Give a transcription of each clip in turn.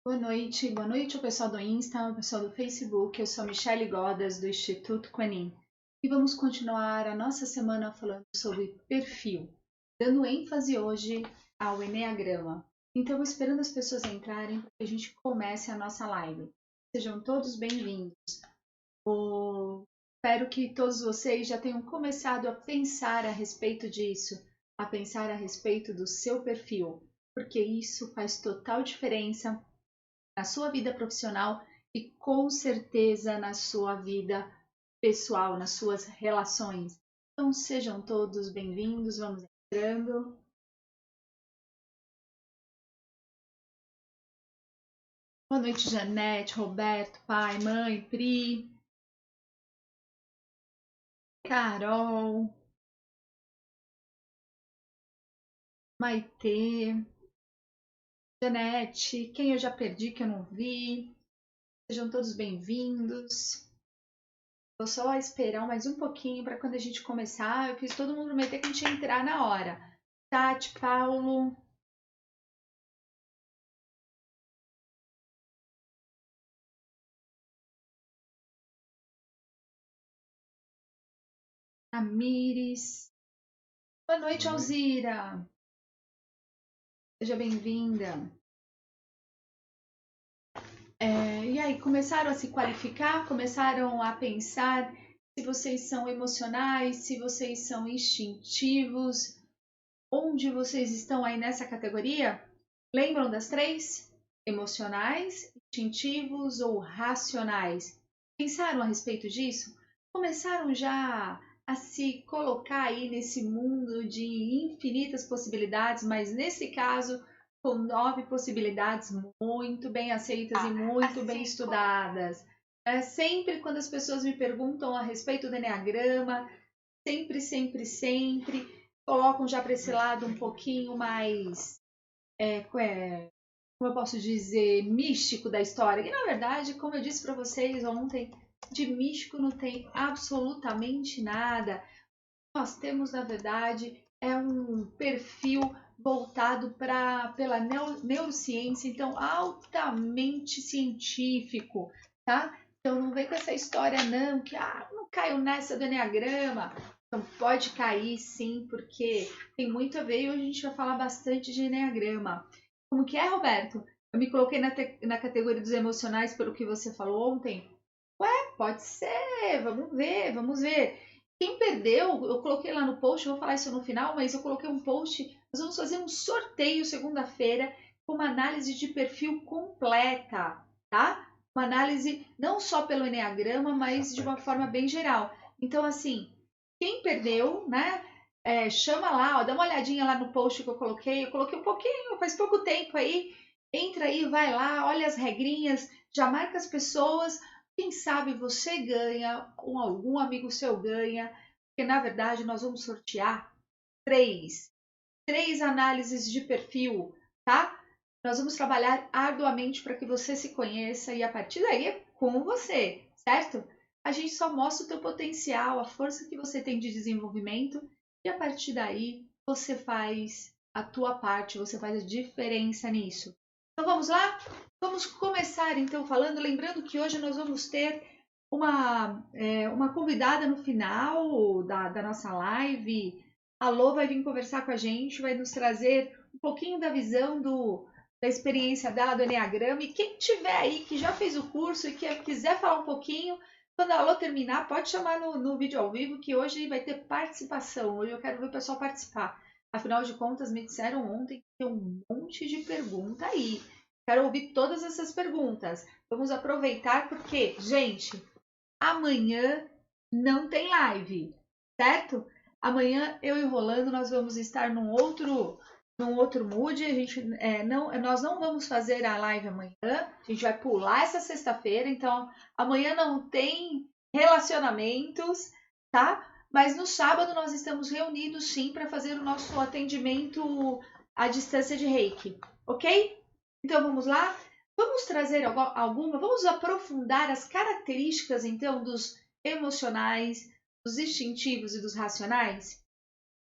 Boa noite ao pessoal do Insta, ao pessoal do Facebook. Eu sou a Michelle Godas, do Instituto Quenin. E vamos continuar a nossa semana falando sobre perfil, dando ênfase hoje ao Eneagrama. Então, esperando as pessoas entrarem para que a gente comece a nossa live. Sejam todos bem-vindos. Espero que todos vocês já tenham começado a pensar a respeito disso, a pensar a respeito do seu perfil, porque isso faz total diferença na sua vida profissional e com certeza na sua vida pessoal, nas suas relações. Então sejam todos bem-vindos, vamos entrando. Boa noite, Janete, Roberto, pai, mãe, Pri, Carol, Maitê, Janete, quem eu já perdi que eu não vi. Sejam todos bem-vindos. Vou só esperar mais um pouquinho para quando a gente começar. Eu quis todo mundo prometer que a gente ia entrar na hora. Tati, Paulo, Amires. Boa noite, Alzira. Seja bem-vinda. E aí, começaram a se qualificar? Começaram a pensar se vocês são emocionais, se vocês são instintivos? Onde vocês estão aí nessa categoria? Lembram das três? Emocionais, instintivos ou racionais? Pensaram a respeito disso? Começaram já a se colocar aí nesse mundo de infinitas possibilidades, mas nesse caso com 9 possibilidades muito bem aceitas e muito bem estudadas. Sempre quando as pessoas me perguntam a respeito do Eneagrama, sempre colocam já para esse lado um pouquinho mais, como eu posso dizer, místico da história. E na verdade, como eu disse para vocês ontem, de místico não tem absolutamente nada. Nós temos, na verdade, um perfil voltado pela neurociência, então altamente científico, tá? Então não vem com essa história não, que não caiu nessa do Eneagrama. Então pode cair sim, porque tem muito a ver e hoje a gente vai falar bastante de Eneagrama. Como que é, Roberto? Eu me coloquei na categoria dos emocionais pelo que você falou ontem. Ué, pode ser, vamos ver. Quem perdeu, eu coloquei lá no post, eu vou falar isso no final, mas eu coloquei um post. Nós vamos fazer um sorteio segunda-feira com uma análise de perfil completa, tá? Uma análise não só pelo Eneagrama, mas de uma forma bem geral. Então, assim, quem perdeu, né? Chama lá, ó, dá uma olhadinha lá no post que eu coloquei. Eu coloquei um pouquinho, faz pouco tempo aí. Entra aí, vai lá, olha as regrinhas, já marca as pessoas. Quem sabe você ganha, ou algum amigo seu ganha, porque na verdade nós vamos sortear três análises de perfil, tá? Nós vamos trabalhar arduamente para que você se conheça e a partir daí é com você, certo? A gente só mostra o teu potencial, a força que você tem de desenvolvimento e a partir daí você faz a tua parte, você faz a diferença nisso. Então vamos lá? Vamos começar então falando, lembrando que hoje nós vamos ter uma convidada no final da nossa live. A Lô vai vir conversar com a gente, vai nos trazer um pouquinho da visão da experiência dela do Eneagrama. E quem tiver aí que já fez o curso e que quiser falar um pouquinho, quando a Lô terminar, pode chamar no vídeo ao vivo, que hoje vai ter participação. Hoje eu quero ver o pessoal participar. Afinal de contas, me disseram ontem que tem um monte de pergunta aí. Quero ouvir todas essas perguntas. Vamos aproveitar porque, gente, amanhã não tem live, certo? Amanhã eu e o Rolando nós vamos estar num outro mood. Nós não vamos fazer a live amanhã. A gente vai pular essa sexta-feira, então amanhã não tem relacionamentos, tá? Mas no sábado nós estamos reunidos sim para fazer o nosso atendimento à distância de Reiki, ok? Então vamos lá? Vamos trazer vamos aprofundar as características então dos emocionais, dos instintivos e dos racionais?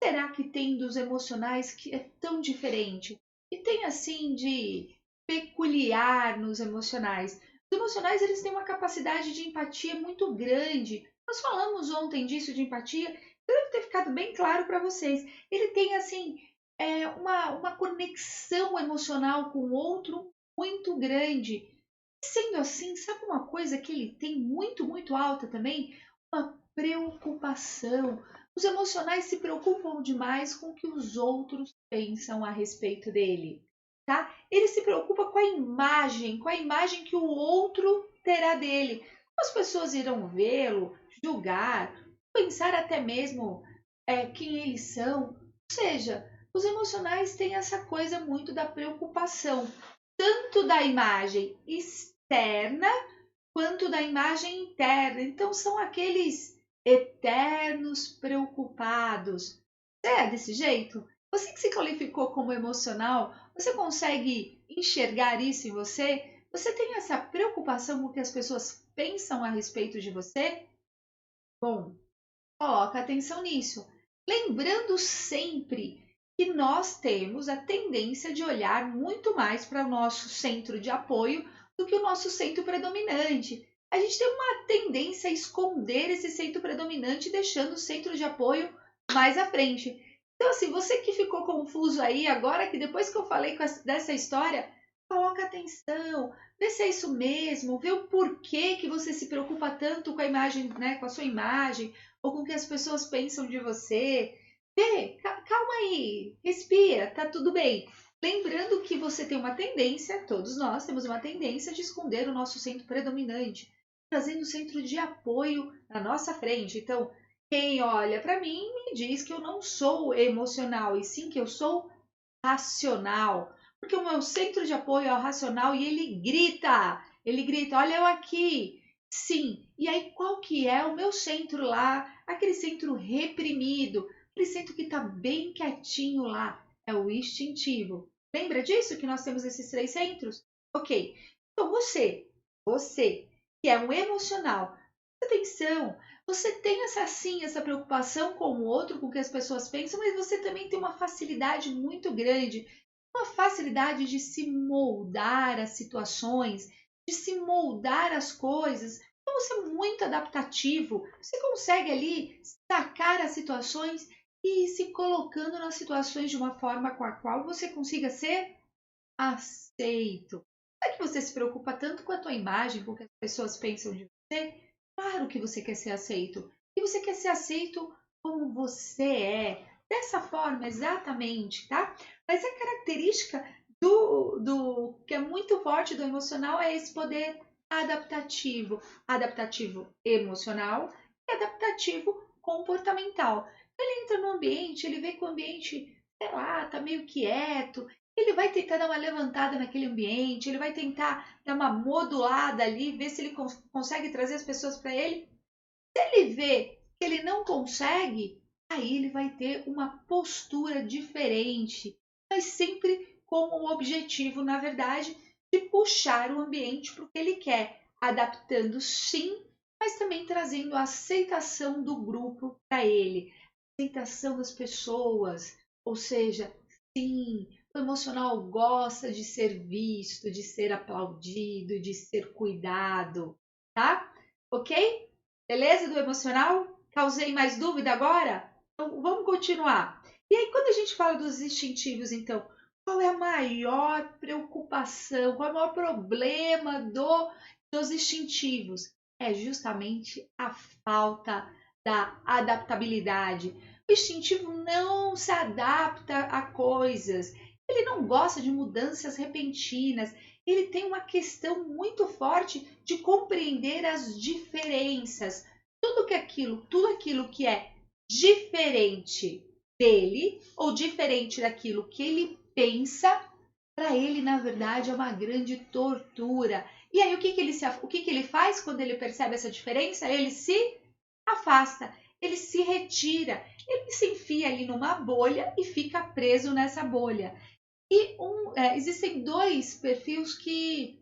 Será que tem dos emocionais que é tão diferente? E tem assim de peculiar nos emocionais? Os emocionais, eles têm uma capacidade de empatia muito grande. Nós falamos ontem disso, de empatia, deve ter ficado bem claro para vocês. Ele tem, assim, uma conexão emocional com o outro muito grande. Sendo assim, sabe uma coisa que ele tem muito, muito alta também? Uma preocupação. Os emocionais se preocupam demais com o que os outros pensam a respeito dele, tá? Ele se preocupa com a imagem que o outro terá dele. As pessoas irão vê-lo, julgar, pensar até mesmo quem eles são. Ou seja, os emocionais têm essa coisa muito da preocupação, tanto da imagem externa quanto da imagem interna. Então, são aqueles eternos preocupados. Você é desse jeito? Você que se qualificou como emocional, você consegue enxergar isso em você? Você tem essa preocupação com o que as pessoas pensam a respeito de você? Bom, coloca atenção nisso. Lembrando sempre que nós temos a tendência de olhar muito mais para o nosso centro de apoio do que o nosso centro predominante. A gente tem uma tendência a esconder esse centro predominante, deixando o centro de apoio mais à frente. Então, assim, você que ficou confuso aí agora, que depois que eu falei dessa história, coloca atenção, vê se é isso mesmo, vê o porquê que você se preocupa tanto com a imagem, né, com a sua imagem, ou com o que as pessoas pensam de você. Vê, calma aí, respira, tá tudo bem. Lembrando que você tem uma tendência, todos nós temos uma tendência de esconder o nosso centro predominante, trazendo o centro de apoio na nossa frente. Então, quem olha para mim me diz que eu não sou emocional, e sim que eu sou racional. Porque o meu centro de apoio é o racional e ele grita, olha eu aqui. Sim, e aí qual que é o meu centro lá? Aquele centro reprimido, aquele centro que está bem quietinho lá, é o instintivo. Lembra disso que nós temos esses 3 centros? Ok, então você que é um emocional, atenção, você tem essa preocupação com o outro, com o que as pessoas pensam, mas você também tem uma facilidade muito grande, uma facilidade de se moldar às situações, de se moldar às coisas. Então você é muito adaptativo, você consegue ali sacar as situações e ir se colocando nas situações de uma forma com a qual você consiga ser aceito. Não é que você se preocupa tanto com a tua imagem, com o que as pessoas pensam de você? Claro que você quer ser aceito. E você quer ser aceito como você é. Dessa forma, exatamente, tá? Mas a característica do que é muito forte do emocional é esse poder adaptativo. Adaptativo emocional e adaptativo comportamental. Ele entra no ambiente, ele vê que o ambiente, sei lá, tá meio quieto, ele vai tentar dar uma levantada naquele ambiente, ele vai tentar dar uma modulada ali, ver se ele consegue trazer as pessoas para ele. Se ele vê que ele não consegue, aí ele vai ter uma postura diferente, mas sempre com o objetivo, na verdade, de puxar o ambiente para o que ele quer, adaptando sim, mas também trazendo a aceitação do grupo para ele, aceitação das pessoas, ou seja, sim, o emocional gosta de ser visto, de ser aplaudido, de ser cuidado, tá? Ok? Beleza do emocional? Causei mais dúvida agora? Então vamos continuar. E aí, quando a gente fala dos instintivos, então, qual é a maior preocupação, qual é o maior problema dos instintivos? É justamente a falta da adaptabilidade. O instintivo não se adapta a coisas, ele não gosta de mudanças repentinas, ele tem uma questão muito forte de compreender as diferenças. Tudo aquilo que é diferente dele ou diferente daquilo que ele pensa, para ele, na verdade, é uma grande tortura. E aí, o que ele faz quando ele percebe essa diferença? Ele se afasta, ele se retira, ele se enfia ali numa bolha e fica preso nessa bolha. E existem 2 perfis que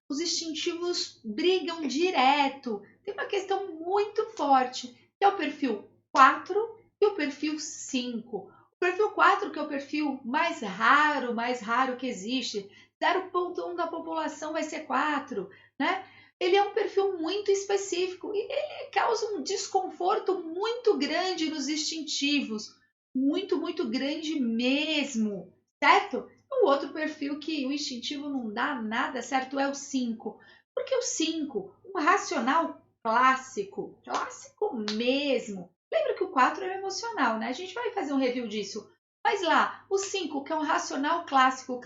os instintivos brigam direto. Tem uma questão muito forte, que é o perfil 4 e o perfil 5. O perfil 4, que é o perfil mais raro que existe, 0,1 da população vai ser 4, né? Ele é um perfil muito específico e ele causa um desconforto muito grande nos instintivos, muito grande mesmo, certo? O outro perfil que o instintivo não dá nada certo é o 5, porque o 5, um racional clássico, clássico mesmo. Lembra que o 4 é emocional, né? A gente vai fazer um review disso. Mas lá, o 5, que é um racional clássico,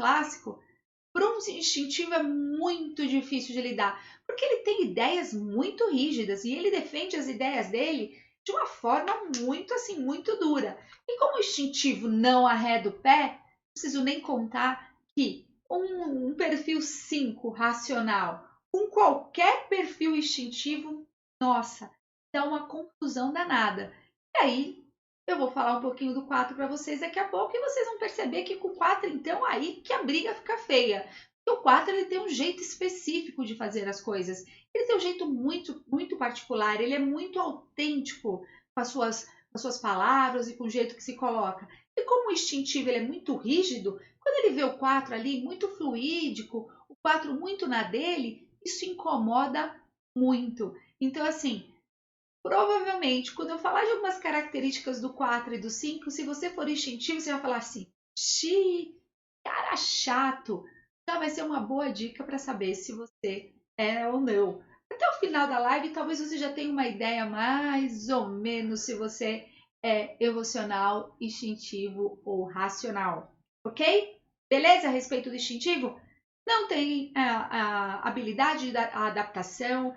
para um instintivo é muito difícil de lidar, porque ele tem ideias muito rígidas e ele defende as ideias dele de uma forma muito assim, muito dura. E como o instintivo não arreda o pé, não preciso nem contar que um perfil 5 racional com qualquer perfil instintivo, nossa, dá uma confusão danada. E aí, eu vou falar um pouquinho do 4 para vocês daqui a pouco e vocês vão perceber que com o 4, então, aí que a briga fica feia. Porque o 4 ele tem um jeito específico de fazer as coisas. Ele tem um jeito muito particular, ele é muito autêntico com as suas palavras e com o jeito que se coloca. E como o instintivo ele é muito rígido, quando ele vê o 4 ali muito fluídico, o 4 muito na dele, isso incomoda muito. Então, assim, provavelmente, quando eu falar de algumas características do 4 e do 5, se você for instintivo, você vai falar assim, xiii, cara chato. Já vai ser uma boa dica para saber se você é ou não. Até o final da live, talvez você já tenha uma ideia mais ou menos se você é emocional, instintivo ou racional. Ok? Beleza a respeito do instintivo? Não tem a habilidade da adaptação,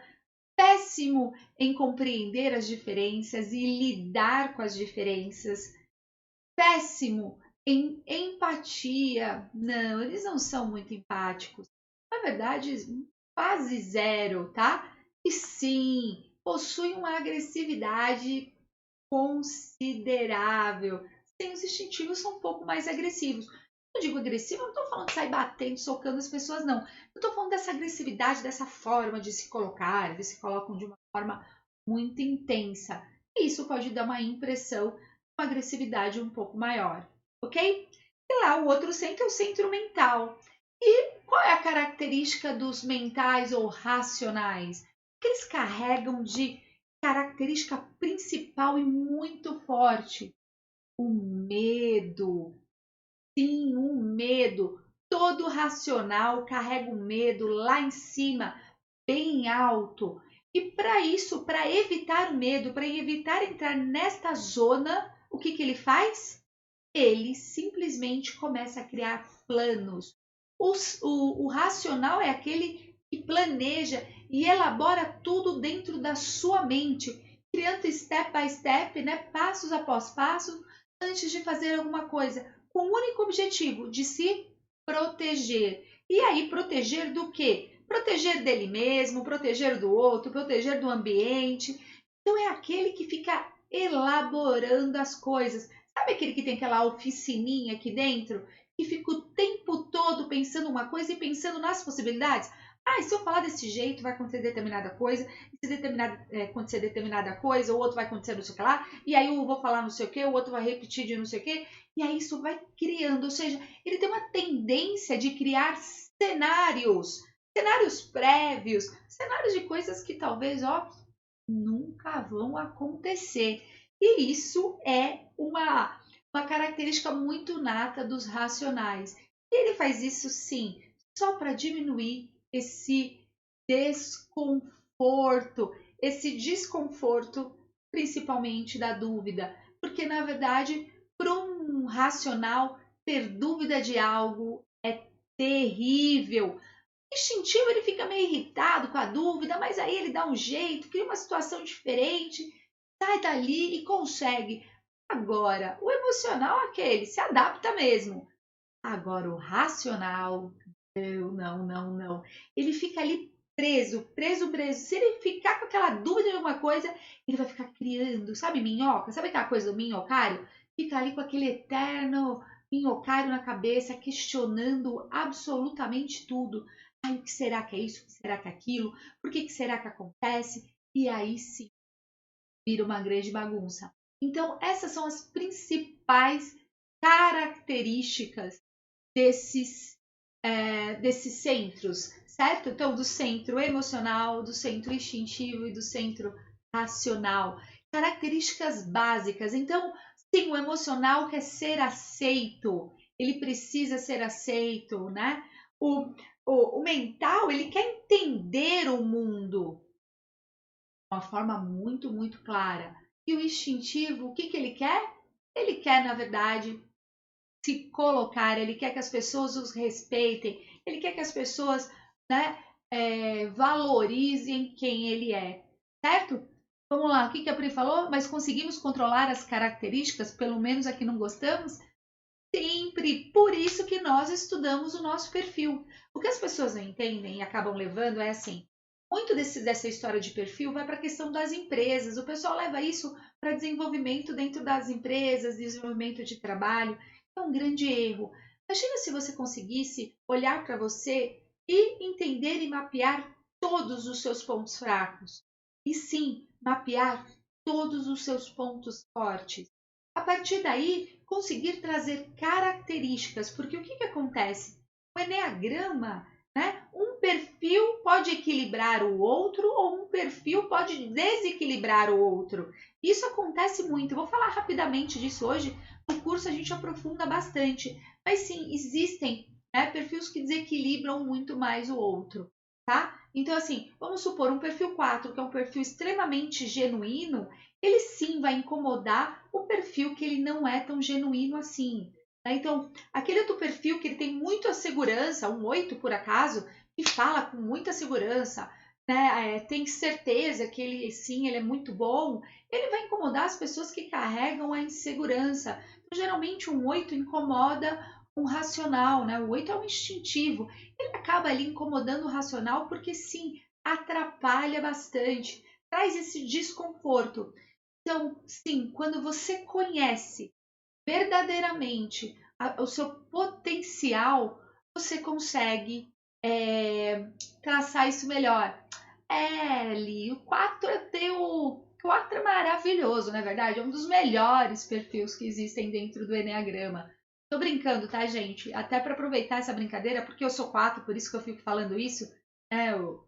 péssimo em compreender as diferenças e lidar com as diferenças, péssimo em empatia. Não, eles não são muito empáticos. Na verdade, quase zero, tá? E sim, possui uma agressividade considerável. Sim, os instintivos são um pouco mais agressivos. Eu digo agressivo, eu não estou falando de sair batendo, socando as pessoas, não. Eu estou falando dessa agressividade, dessa forma de se colocar, eles se colocam de uma forma muito intensa. E isso pode dar uma impressão de uma agressividade um pouco maior, ok? E lá o outro centro é o centro mental. E qual é a característica dos mentais ou racionais? Que eles carregam de característica principal e muito forte, o medo. Sim, um medo. Todo racional carrega o medo lá em cima, bem alto. E para isso, para evitar o medo, para evitar entrar nesta zona, o que ele faz? Ele simplesmente começa a criar planos. O racional é aquele que planeja e elabora tudo dentro da sua mente, criando step by step, né, passos após passos, antes de fazer alguma coisa, com o único objetivo de se proteger. E aí, proteger do quê? Proteger dele mesmo, proteger do outro, proteger do ambiente. Então, é aquele que fica elaborando as coisas. Sabe aquele que tem aquela oficininha aqui dentro? Que fica o tempo todo pensando uma coisa e pensando nas possibilidades? Ah, e se eu falar desse jeito, vai acontecer determinada coisa, e se acontecer determinada coisa, o outro vai acontecer não sei o que lá, e aí eu vou falar não sei o que, o outro vai repetir de não sei o que, e aí isso vai criando, ou seja, ele tem uma tendência de criar cenários prévios, cenários de coisas que talvez, ó, nunca vão acontecer. E isso é uma característica muito nata dos racionais. E ele faz isso, sim, só para diminuir desconforto, esse desconforto principalmente da dúvida. Porque, na verdade, para um racional, ter dúvida de algo é terrível. Instintivo, ele fica meio irritado com a dúvida, mas aí ele dá um jeito, cria uma situação diferente, sai dali e consegue. Agora, o emocional é aquele, se adapta mesmo. Agora, o racional, não. Ele fica ali preso. Se ele ficar com aquela dúvida de alguma coisa, ele vai ficar criando, sabe, minhoca? Sabe aquela coisa do minhocário? Fica ali com aquele eterno minhocário na cabeça, questionando absolutamente tudo. Ai, o que será que é isso? O que será que é aquilo? Por que será que acontece? E aí sim, vira uma grande bagunça. Então, essas são as principais características desses desses centros, certo? Então, do centro emocional, do centro instintivo e do centro racional. Características básicas. Então, sim, o emocional quer ser aceito, ele precisa ser aceito, né? O mental, ele quer entender o mundo de uma forma muito, muito clara. E o instintivo, o que ele quer? Ele quer, na verdade, se colocar, ele quer que as pessoas os respeitem, ele quer que as pessoas, né, valorizem quem ele é, certo? Vamos lá, o que a Pri falou? Mas conseguimos controlar as características, pelo menos a que não gostamos? Sempre. Por isso que nós estudamos o nosso perfil. O que as pessoas não entendem e acabam levando é assim, muito dessa história de perfil vai para a questão das empresas. O pessoal leva isso para desenvolvimento dentro das empresas, desenvolvimento de trabalho. É um grande erro. Imagina se você conseguisse olhar para você e entender e mapear todos os seus pontos fracos. E sim, mapear todos os seus pontos fortes. A partir daí, conseguir trazer características, porque o que acontece? O eneagrama, né? Um perfil pode equilibrar o outro ou um perfil pode desequilibrar o outro. Isso acontece muito. Eu vou falar rapidamente disso hoje. No curso a gente aprofunda bastante. Mas sim, existem, né, perfis que desequilibram muito mais o outro, tá? Então, assim, vamos supor um perfil 4, que é um perfil extremamente genuíno, ele sim vai incomodar o perfil que ele não é tão genuíno assim. Né? Então, aquele outro perfil que ele tem muita segurança, um 8 por acaso, que fala com muita segurança, né? Tem certeza que ele sim, ele é muito bom, ele vai incomodar as pessoas que carregam a insegurança. Então, geralmente um 8 incomoda um racional, né? O 8 é um instintivo. Ele acaba ali incomodando o racional porque sim, atrapalha bastante, traz esse desconforto. Então, sim, quando você conhece verdadeiramente o seu potencial, você consegue traçar isso melhor. Li, o 4 o 4 é maravilhoso, não é verdade? É um dos melhores perfis que existem dentro do Eneagrama. Tô brincando, tá, gente? Até para aproveitar essa brincadeira, porque eu sou 4, por isso que eu fico falando isso.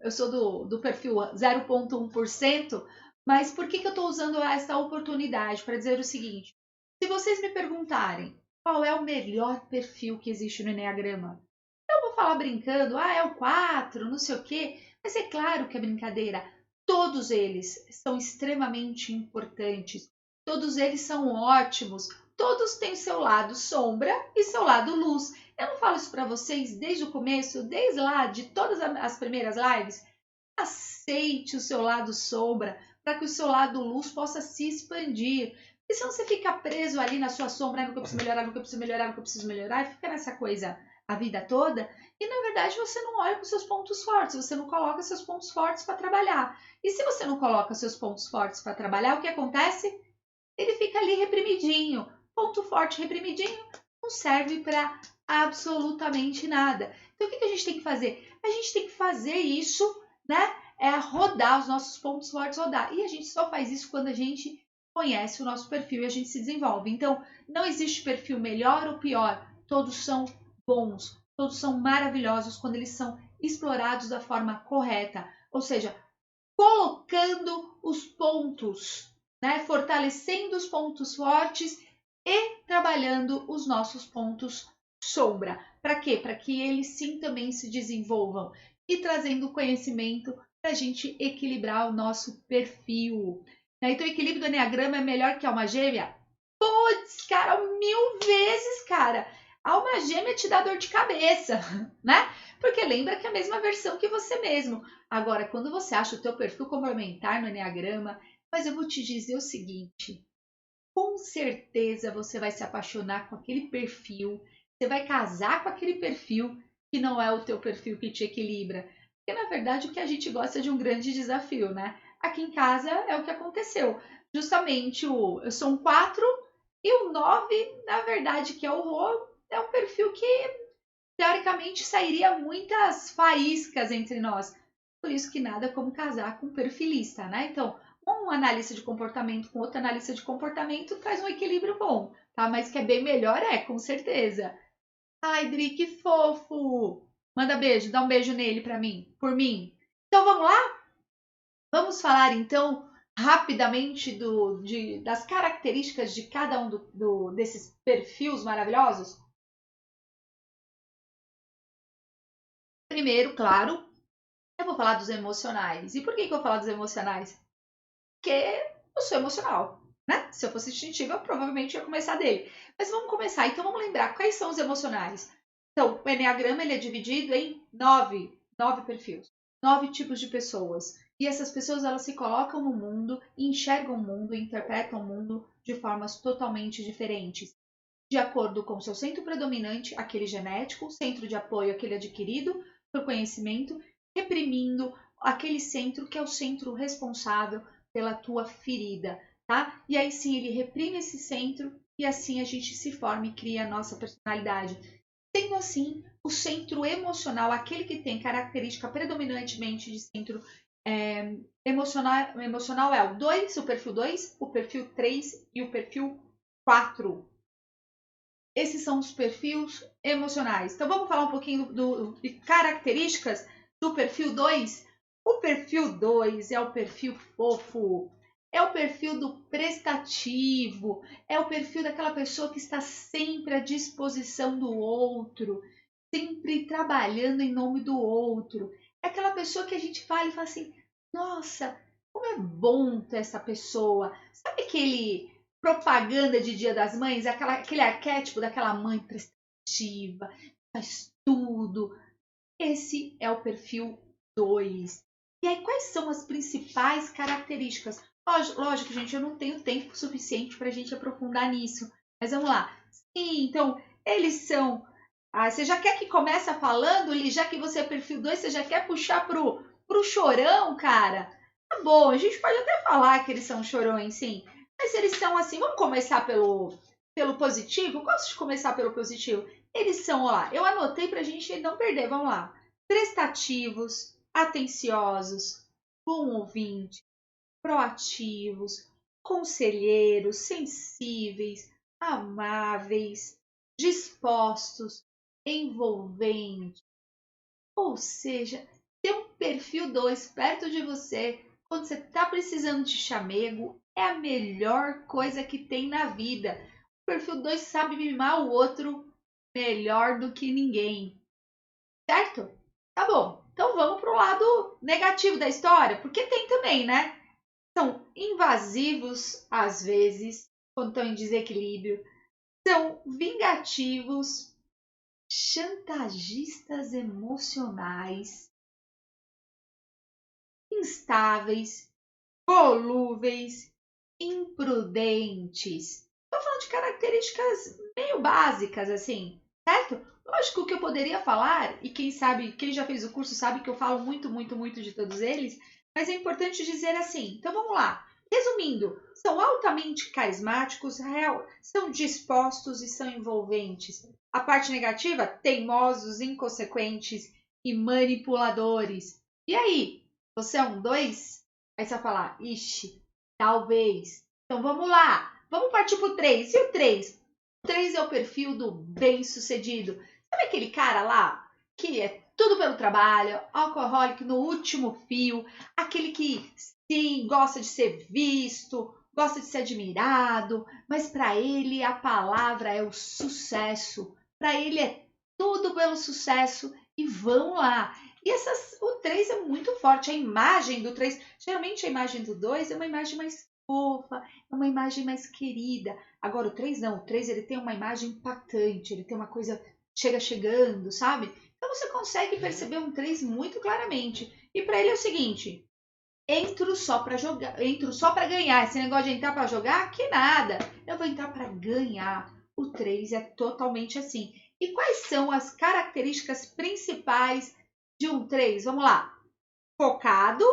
Eu sou do perfil 0,1%, mas por que eu estou usando essa oportunidade para dizer o seguinte? Se vocês me perguntarem qual é o melhor perfil que existe no Eneagrama, eu vou falar brincando, é o 4, não sei o quê, mas é claro que é brincadeira. Todos eles são extremamente importantes, todos eles são ótimos, todos têm seu lado sombra e seu lado luz. Eu não falo isso para vocês desde o começo, desde lá de todas as primeiras lives? Aceite o seu lado sombra para que o seu lado luz possa se expandir. E se você fica preso ali na sua sombra, no que eu preciso melhorar, no que eu preciso melhorar, no que eu preciso melhorar, e fica nessa coisa a vida toda, e na verdade você não olha para os seus pontos fortes, você não coloca seus pontos fortes para trabalhar. E se você não coloca seus pontos fortes para trabalhar, o que acontece? Ele fica ali reprimidinho. Ponto forte reprimidinho não serve para absolutamente nada. Então o que a gente tem que fazer? A gente tem que fazer isso, né? Rodar os nossos pontos fortes, rodar. E a gente só faz isso quando a gente conhece o nosso perfil e a gente se desenvolve. Então, não existe perfil melhor ou pior. Todos são bons, todos são maravilhosos quando eles são explorados da forma correta. Ou seja, colocando os pontos, né? Fortalecendo os pontos fortes e trabalhando os nossos pontos sombra. Para quê? Para que eles sim também se desenvolvam e trazendo conhecimento para a gente equilibrar o nosso perfil. Então, o equilíbrio do Eneagrama é melhor que a alma gêmea? Putz, cara, 1000 vezes, cara. A alma gêmea te dá dor de cabeça, né? Porque lembra que é a mesma versão que você mesmo. Agora, quando você acha o teu perfil complementar no Eneagrama, mas eu vou te dizer o seguinte, com certeza você vai se apaixonar com aquele perfil, você vai casar com aquele perfil que não é o teu perfil que te equilibra. Porque, na verdade, o que a gente gosta é de um grande desafio, né? Aqui em casa é o que aconteceu. Justamente eu sou um 4 e o 9, na verdade, que é o Rô, é um perfil que, teoricamente, sairia muitas faíscas entre nós. Por isso que nada como casar com um perfilista, né? Então, um analista de comportamento com outro analista de comportamento traz um equilíbrio bom, tá? Mas que é bem melhor, com certeza. Ai, Dri, que fofo! Manda beijo, dá um beijo nele para mim, por mim. Então vamos lá? Vamos falar então rapidamente das características de cada um desses perfis maravilhosos? Primeiro, claro, eu vou falar dos emocionais. E por que eu vou falar dos emocionais? Porque eu sou emocional, né? Se eu fosse instintiva, eu provavelmente ia começar dele. Mas vamos começar. Então vamos lembrar quais são os emocionais. Então, o Enneagrama ele é dividido em nove perfis, 9 tipos de pessoas. E essas pessoas elas se colocam no mundo, enxergam o mundo, interpretam o mundo de formas totalmente diferentes, de acordo com o seu centro predominante, aquele genético, centro de apoio, aquele adquirido por conhecimento, reprimindo aquele centro que é o centro responsável pela tua ferida, tá? E aí sim ele reprime esse centro e assim a gente se forma e cria a nossa personalidade. Sendo assim, o centro emocional, aquele que tem característica predominantemente de centro emocional é o 2, o perfil 2, o perfil 3 e o perfil 4. Esses são os perfis emocionais. Então vamos falar um pouquinho de características do perfil 2. O perfil 2 é o perfil fofo, é o perfil do prestativo, é o perfil daquela pessoa que está sempre à disposição do outro, sempre trabalhando em nome do outro. É aquela pessoa que a gente fala e fala assim: nossa, como é bom ter essa pessoa. Sabe aquele propaganda de Dia das Mães, aquele arquétipo daquela mãe prestativa, faz tudo. Esse é o perfil 2. E aí, quais são as principais características? Lógico, gente, eu não tenho tempo suficiente para a gente aprofundar nisso. Mas vamos lá. Sim, então, eles são. Você já quer que comece falando, já que você é perfil 2, você já quer puxar pro chorão, cara? Tá bom, a gente pode até falar que eles são chorões, sim. Mas eles são assim, vamos começar pelo positivo? Eu gosto de começar pelo positivo. Eles são, ó lá, eu anotei pra gente não perder, vamos lá. Prestativos, atenciosos, bom ouvinte, proativos, conselheiros, sensíveis, amáveis, dispostos, envolventes. Ou seja, ter um perfil 2 perto de você quando você está precisando de chamego é a melhor coisa que tem na vida. O perfil 2 sabe mimar o outro melhor do que ninguém, certo? Tá bom, então vamos para o lado negativo da história, porque tem também, né? São invasivos às vezes, quando estão em desequilíbrio, são vingativos, chantagistas emocionais, instáveis, volúveis, imprudentes. Estou falando de características meio básicas, assim, certo? Lógico que eu poderia falar, e quem sabe, quem já fez o curso sabe que eu falo muito, muito, muito de todos eles, mas é importante dizer assim. Então vamos lá. Resumindo, são altamente carismáticos, são dispostos e são envolventes. A parte negativa, teimosos, inconsequentes e manipuladores. E aí, você é um 2? Aí você vai falar, ixi, talvez. Então vamos lá. Vamos partir pro 3. E o 3? O 3 é o perfil do bem-sucedido. Sabe aquele cara lá que é tudo pelo trabalho, alcoólico no último fio, aquele que sim, gosta de ser visto, gosta de ser admirado, mas para ele a palavra é o sucesso. Para ele é tudo pelo sucesso e vão lá. E o 3 é muito forte, a imagem do 3, geralmente a imagem do 2 é uma imagem mais fofa, é uma imagem mais querida. Agora o 3 não, o 3 ele tem uma imagem impactante, ele tem uma coisa chegando, sabe? Então você consegue perceber um 3 muito claramente. E para ele é o seguinte, entro só para jogar, entro só para ganhar. Esse negócio de entrar para jogar, que nada. Eu vou entrar para ganhar. O 3 é totalmente assim. E quais são as características principais de um 3? Vamos lá. Focado,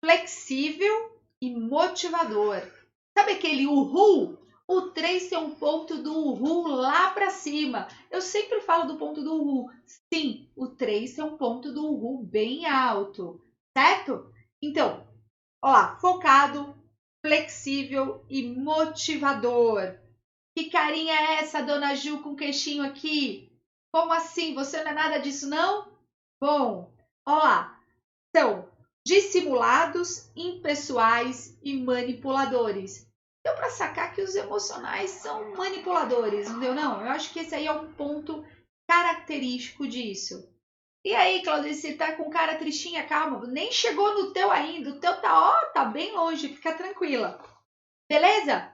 flexível e motivador. Sabe aquele uhul? O 3 tem um ponto do uhul lá para cima. Eu sempre falo do ponto do uhul. Sim, o 3 tem um ponto do uhul bem alto, certo? Então, ó lá, focado, flexível e motivador. Que carinha é essa, dona Ju, com queixinho aqui? Como assim? Você não é nada disso, não? Bom, olha lá. São dissimulados, impessoais e manipuladores. Deu para sacar que os emocionais são manipuladores, não deu não? Eu acho que esse aí é um ponto característico disso. E aí, Claudice, tá com cara tristinha? Calma, nem chegou no teu ainda. O teu tá, ó, tá bem longe, fica tranquila. Beleza?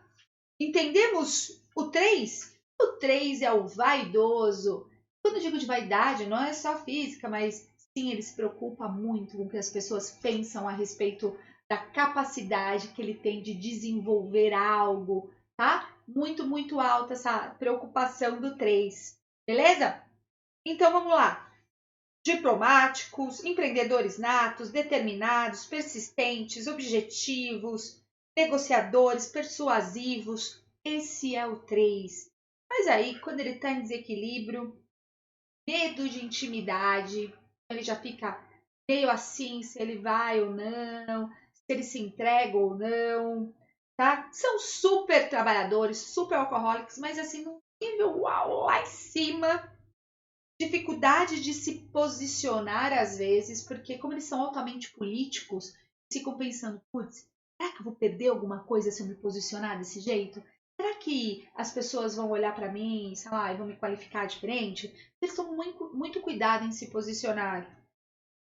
Entendemos o 3? O 3 é o vaidoso. Quando eu digo de vaidade, não é só física, mas sim, ele se preocupa muito com o que as pessoas pensam a respeito da capacidade que ele tem de desenvolver algo, tá? Muito, muito alta essa preocupação do 3. Beleza? Então vamos lá. Diplomáticos, empreendedores natos, determinados, persistentes, objetivos, negociadores, persuasivos. Esse é o 3. Mas aí, quando ele está em desequilíbrio, medo de intimidade, ele já fica meio assim, se ele vai ou não, se ele se entrega ou não, tá? São super trabalhadores, super alcoólicos, mas assim, num nível uau, lá em cima, dificuldade de se posicionar às vezes, porque como eles são altamente políticos, ficam pensando, putz, será que eu vou perder alguma coisa se eu me posicionar desse jeito? Será que as pessoas vão olhar para mim, sei lá, e vão me qualificar diferente? Eles tomam muito, muito cuidado em se posicionar.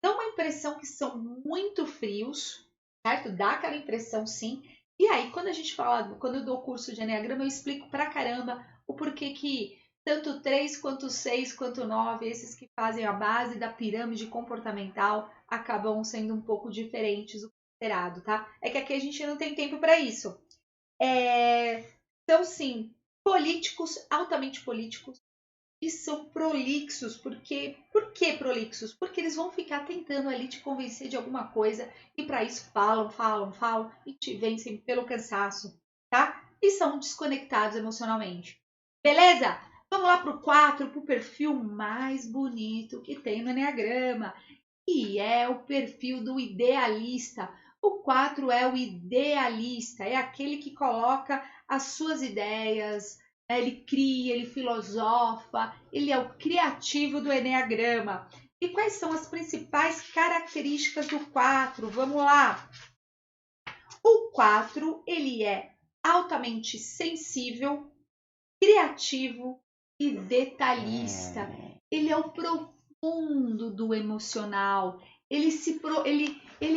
Dá uma impressão que são muito frios, certo? Dá aquela impressão sim. E aí, quando a gente fala, quando eu dou o curso de Enneagrama, eu explico pra caramba o porquê que tanto 3 quanto 6 quanto 9, esses que fazem a base da pirâmide comportamental, acabam sendo um pouco diferentes do esperado, tá? É que aqui a gente não tem tempo para isso. Então, sim, políticos, altamente políticos, e são prolixos, porque por que prolixos? Porque eles vão ficar tentando ali te convencer de alguma coisa e para isso falam e te vencem pelo cansaço, tá? E são desconectados emocionalmente. Beleza? Vamos lá pro 4, pro perfil mais bonito que tem no Enneagrama, que é o perfil do idealista. O 4 é o idealista, é aquele que coloca as suas ideias, ele cria, ele filosofa, ele é o criativo do Enneagrama. E quais são as principais características do 4? Vamos lá. O 4, ele é altamente sensível, criativo e detalhista. Ele é o profundo do emocional. Ele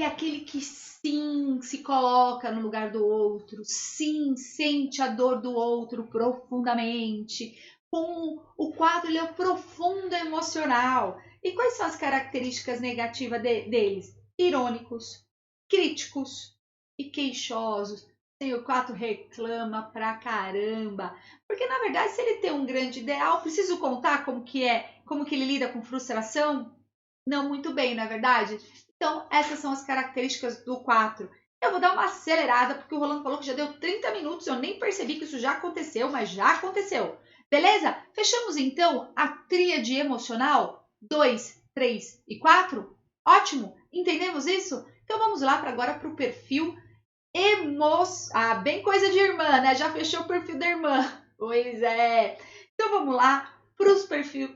é aquele que sim se coloca no lugar do outro, sim sente a dor do outro profundamente. Com o 4, ele é o profundo emocional. E quais são as características negativas deles? Irônicos, críticos e queixosos. O 4 reclama pra caramba. Porque, na verdade, se ele tem um grande ideal, preciso contar como que ele lida com frustração? Não muito bem, não é verdade? Então, essas são as características do 4. Eu vou dar uma acelerada, porque o Rolando falou que já deu 30 minutos, eu nem percebi que isso já aconteceu, mas já aconteceu. Beleza? Fechamos, então, a tríade emocional 2, 3 e 4? Ótimo! Entendemos isso? Então, vamos lá agora para o perfil bem coisa de irmã, né? Já fechou o perfil da irmã. Pois é. Então vamos lá para os perfis.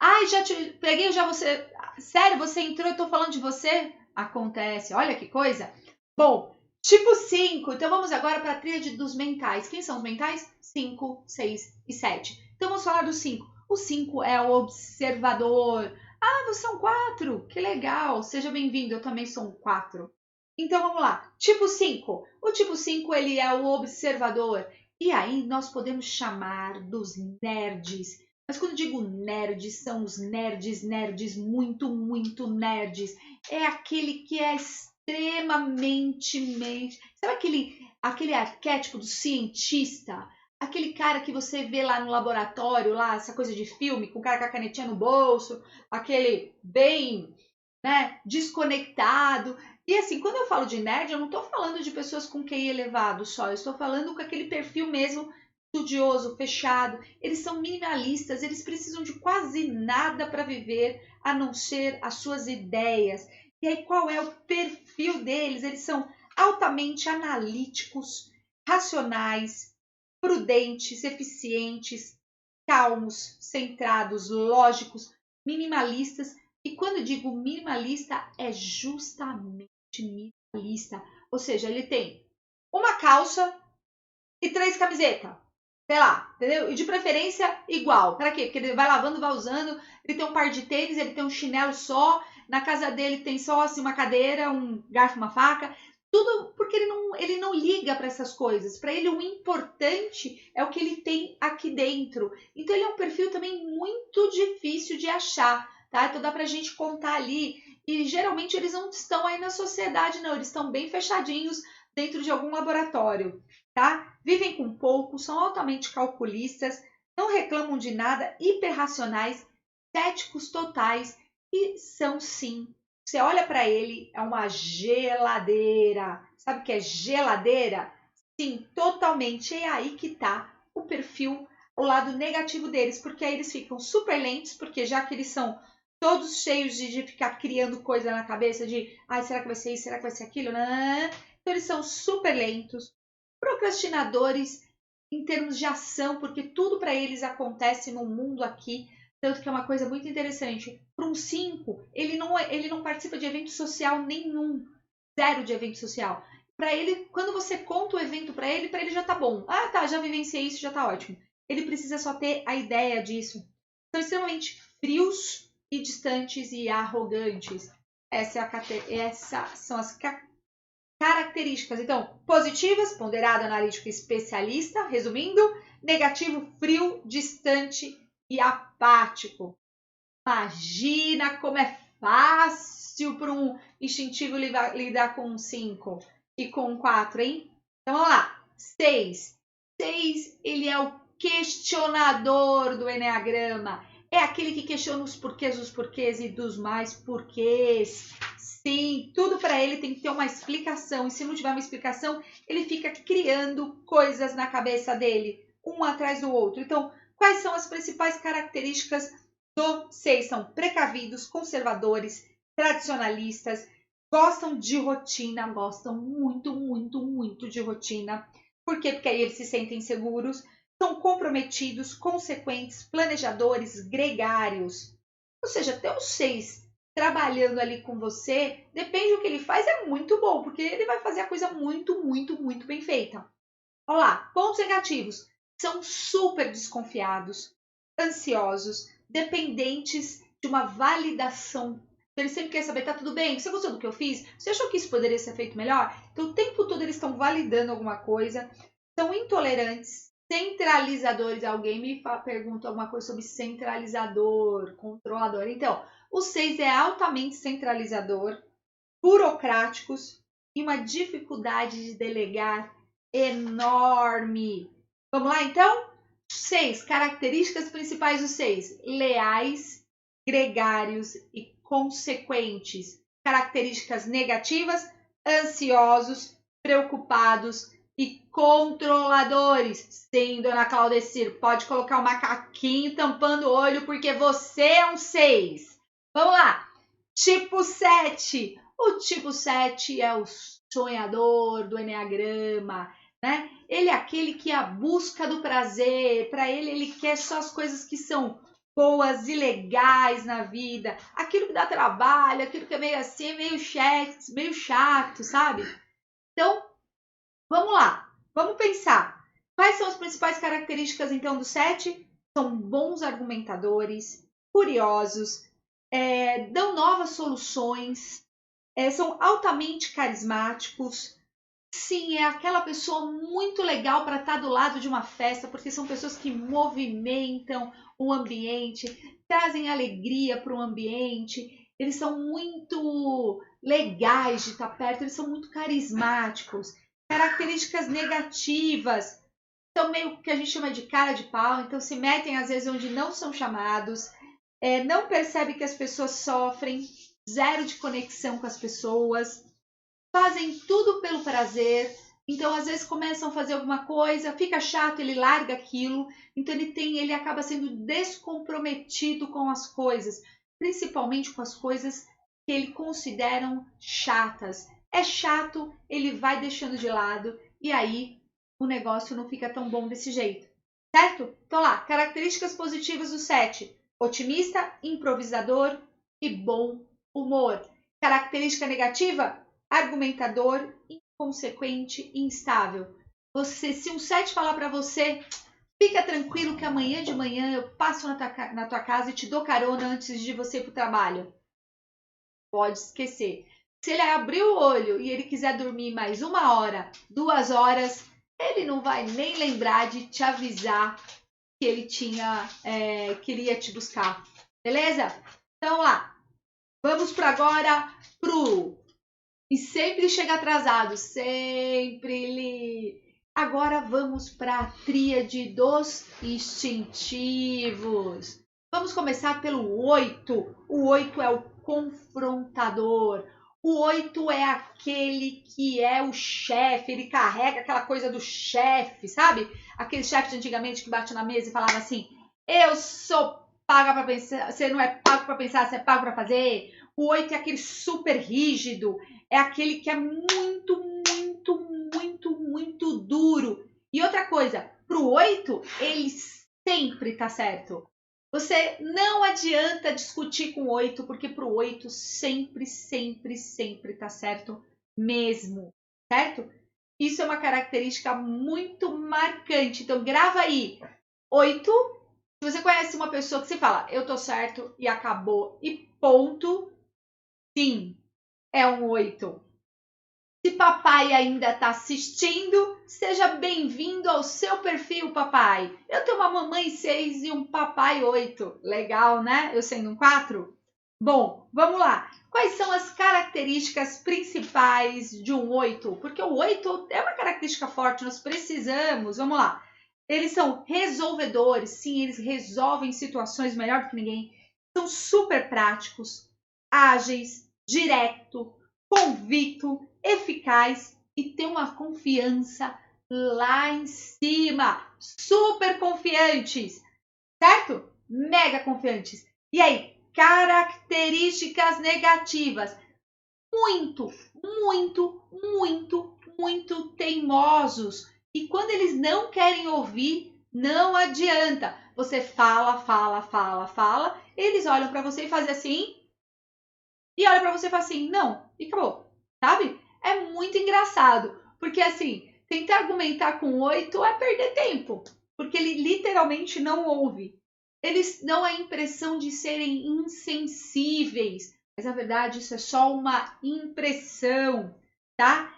Ai, já te peguei, já você. Sério, você entrou e tô falando de você? Acontece, olha que coisa. Bom, tipo 5. Então vamos agora para a tríade dos mentais. Quem são os mentais? 5, 6 e 7. Então vamos falar do 5. O 5 é o observador. Ah, você é um 4. Que legal. Seja bem-vindo. Eu também sou um 4. Então vamos lá. Tipo 5. O tipo 5 ele é o observador. E aí nós podemos chamar dos nerds. Mas quando digo nerds, são os nerds, muito, muito nerds. É aquele que é extremamente. Sabe aquele arquétipo do cientista? Aquele cara que você vê lá no laboratório, lá, essa coisa de filme, com o cara com a canetinha no bolso, aquele bem, né, desconectado. E assim, quando eu falo de nerd, eu não estou falando de pessoas com QI elevado só, eu estou falando com aquele perfil mesmo estudioso, fechado. Eles são minimalistas, eles precisam de quase nada para viver, a não ser as suas ideias. E aí, qual é o perfil deles? Eles são altamente analíticos, racionais, prudentes, eficientes, calmos, centrados, lógicos, minimalistas. E quando digo minimalista, é justamente minimalista. Ou seja, ele tem uma calça e 3 camisetas. Sei lá, entendeu? E de preferência igual. Para quê? Porque ele vai lavando, vai usando. Ele tem um par de tênis, ele tem um chinelo só. Na casa dele tem só assim, uma cadeira, um garfo, uma faca. Tudo porque ele não liga para essas coisas. Para ele, o importante é o que ele tem aqui dentro. Então, ele é um perfil também muito difícil de achar, tá? Então, dá pra gente contar ali. E geralmente eles não estão aí na sociedade, não. Eles estão bem fechadinhos dentro de algum laboratório, tá? Vivem com pouco, são altamente calculistas, não reclamam de nada, hiperracionais, céticos totais e são sim. Você olha para ele, é uma geladeira. Sabe o que é geladeira? Sim, totalmente. É aí que tá o perfil, o lado negativo deles, porque aí eles ficam super lentos, porque já que eles são todos cheios de ficar criando coisa na cabeça, de será que vai ser isso, será que vai ser aquilo? Não. Então eles são super lentos, procrastinadores em termos de ação, porque tudo para eles acontece no mundo aqui. Tanto que é uma coisa muito interessante. Para um 5, ele não participa de evento social nenhum. Zero de evento social. Para ele, quando você conta o evento para ele já tá bom. Ah, tá, já vivenciei isso, já tá ótimo. Ele precisa só ter a ideia disso. São extremamente frios e distantes e arrogantes. Essas são as características. Então, positivas, ponderado, analítico, especialista. Resumindo, negativo, frio, distante e apático. Imagina como é fácil para um instintivo lidar com um 5 e com um 4, hein? Então, vamos lá. 6. 6, ele é o questionador do Eneagrama. É aquele que questiona os porquês e dos mais porquês. Sim, tudo para ele tem que ter uma explicação. E se não tiver uma explicação, ele fica criando coisas na cabeça dele, um atrás do outro. Então, quais são as principais características do 6? São precavidos, conservadores, tradicionalistas, gostam de rotina, gostam muito, muito, muito de rotina. Por quê? Porque aí eles se sentem seguros. São comprometidos, consequentes, planejadores, gregários. Ou seja, ter o 6 trabalhando ali com você, depende do que ele faz, é muito bom, porque ele vai fazer a coisa muito, muito, muito bem feita. Olha lá, pontos negativos. São super desconfiados, ansiosos, dependentes de uma validação. Ele sempre quer saber, tá tudo bem? Você gostou do que eu fiz? Você achou que isso poderia ser feito melhor? Então, o tempo todo eles estão validando alguma coisa. São intolerantes, centralizadores. Alguém me pergunta alguma coisa sobre centralizador, controlador. Então, o 6 é altamente centralizador, burocráticos e uma dificuldade de delegar enorme. Vamos lá, então? 6. Características principais do 6. Leais, gregários e consequentes. Características negativas, ansiosos, preocupados e controladores. Sim, dona Claudecir, pode colocar o macaquinho tampando o olho porque você é um 6. Vamos lá. Tipo 7. O tipo 7 é o sonhador do Eneagrama, né? Ele é aquele que é a busca do prazer. Para ele quer só as coisas que são boas e legais na vida. Aquilo que dá trabalho, aquilo que é meio assim, meio chato, sabe? Então, vamos lá. Vamos pensar. Quais são as principais características, então, do 7? São bons argumentadores, curiosos, dão novas soluções, são altamente carismáticos. Sim, é aquela pessoa muito legal para estar do lado de uma festa, porque são pessoas que movimentam o ambiente, trazem alegria para o ambiente. Eles são muito legais de estar perto, eles são muito carismáticos. Características negativas, são meio que a gente chama de cara de pau, então se metem às vezes onde não são chamados, não percebe que as pessoas sofrem, zero de conexão com as pessoas, fazem tudo pelo prazer. Então, às vezes, começam a fazer alguma coisa, fica chato, ele larga aquilo. Então, ele acaba sendo descomprometido com as coisas, principalmente com as coisas que ele consideram chatas. É chato, ele vai deixando de lado e aí o negócio não fica tão bom desse jeito. certo? Então lá, características positivas do 7. Otimista, improvisador e bom humor. Característica negativa, argumentador, inconsequente e instável. Se um 7 falar para você, fica tranquilo que amanhã de manhã eu passo na tua casa e te dou carona antes de você ir para o trabalho. Pode esquecer. Se ele abrir o olho e ele quiser dormir mais 1 hora, 2 horas, ele não vai nem lembrar de te avisar que ele que ele ia te buscar. Beleza? Então lá, vamos para agora pro... E sempre chega atrasado, sempre. Agora vamos para a tríade dos instintivos. Vamos começar pelo 8. O 8 é o confrontador. O 8 é aquele que é o chefe, ele carrega aquela coisa do chefe, sabe? Aquele chefe de antigamente que bate na mesa e falava assim: eu sou paga para pensar, você não é pago para pensar, você é pago para fazer. O 8 é aquele super rígido, é aquele que é muito, muito, muito, muito duro. E outra coisa, pro 8, ele sempre tá certo. Você não adianta discutir com o 8, porque pro 8 sempre, sempre, sempre tá certo mesmo, certo? Isso é uma característica muito marcante. Então, grava aí. 8, se você conhece uma pessoa que você fala, eu tô certo e acabou e ponto, sim, é um 8. Se papai ainda está assistindo, seja bem-vindo ao seu perfil, papai. Eu tenho uma mamãe 6 e um papai 8. Legal, né? Eu sendo um 4? Bom, vamos lá. Quais são as características principais de um 8? Porque o 8 é uma característica forte, nós precisamos. Vamos lá. Eles são resolvedores, sim, eles resolvem situações melhor do que ninguém. São super práticos, ágeis, direto, convicto, eficaz e tem uma confiança lá em cima. Super confiantes, certo? Mega confiantes. E aí, características negativas. Muito, muito, muito, muito teimosos. E quando eles não querem ouvir, não adianta. Você fala, fala, fala, fala. Eles olham para você e fazem assim. E olham para você e falam assim, não. E acabou. Sabe? É muito engraçado. Porque assim, tentar argumentar com 8 é perder tempo. Porque ele literalmente não ouve. Eles dão a impressão de serem insensíveis, mas na verdade isso é só uma impressão, tá?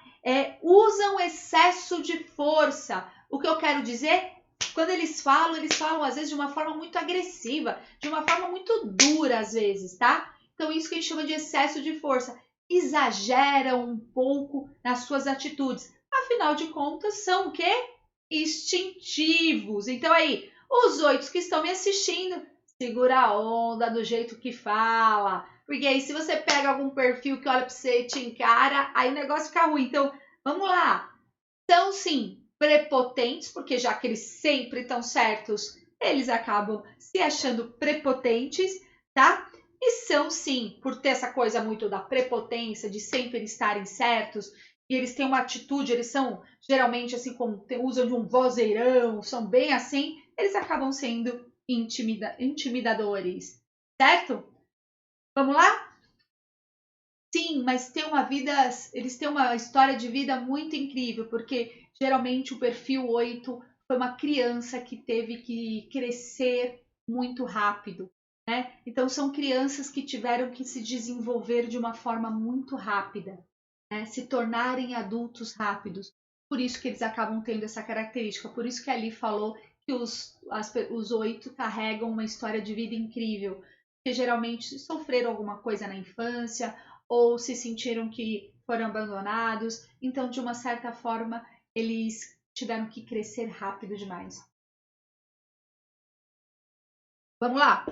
Usam excesso de força. O que eu quero dizer, quando eles falam às vezes de uma forma muito agressiva, de uma forma muito dura às vezes, tá? Então isso que a gente chama de excesso de força. Exageram um pouco nas suas atitudes. Afinal de contas, são o quê? Instintivos. Então aí, os 8 que estão me assistindo, segura a onda do jeito que fala. Porque aí se você pega algum perfil que olha para você e te encara, aí o negócio fica ruim. Então, vamos lá. São sim prepotentes, porque já que eles sempre estão certos, eles acabam se achando prepotentes, tá? E são sim, por ter essa coisa muito da prepotência, de sempre estarem certos, e eles têm uma atitude, eles são geralmente assim, como usam de um vozeirão, são bem assim, eles acabam sendo intimidadores, certo? Vamos lá? Sim, mas eles têm uma história de vida muito incrível, porque geralmente o perfil 8 foi uma criança que teve que crescer muito rápido, né? Então são crianças que tiveram que se desenvolver de uma forma muito rápida, né? Se tornarem adultos rápidos. Por isso que eles acabam tendo essa característica. Por isso que ali falou que os 8 carregam uma história de vida incrível, porque geralmente sofreram alguma coisa na infância ou se sentiram que foram abandonados. Então, de uma certa forma, eles tiveram que crescer rápido demais. Vamos lá.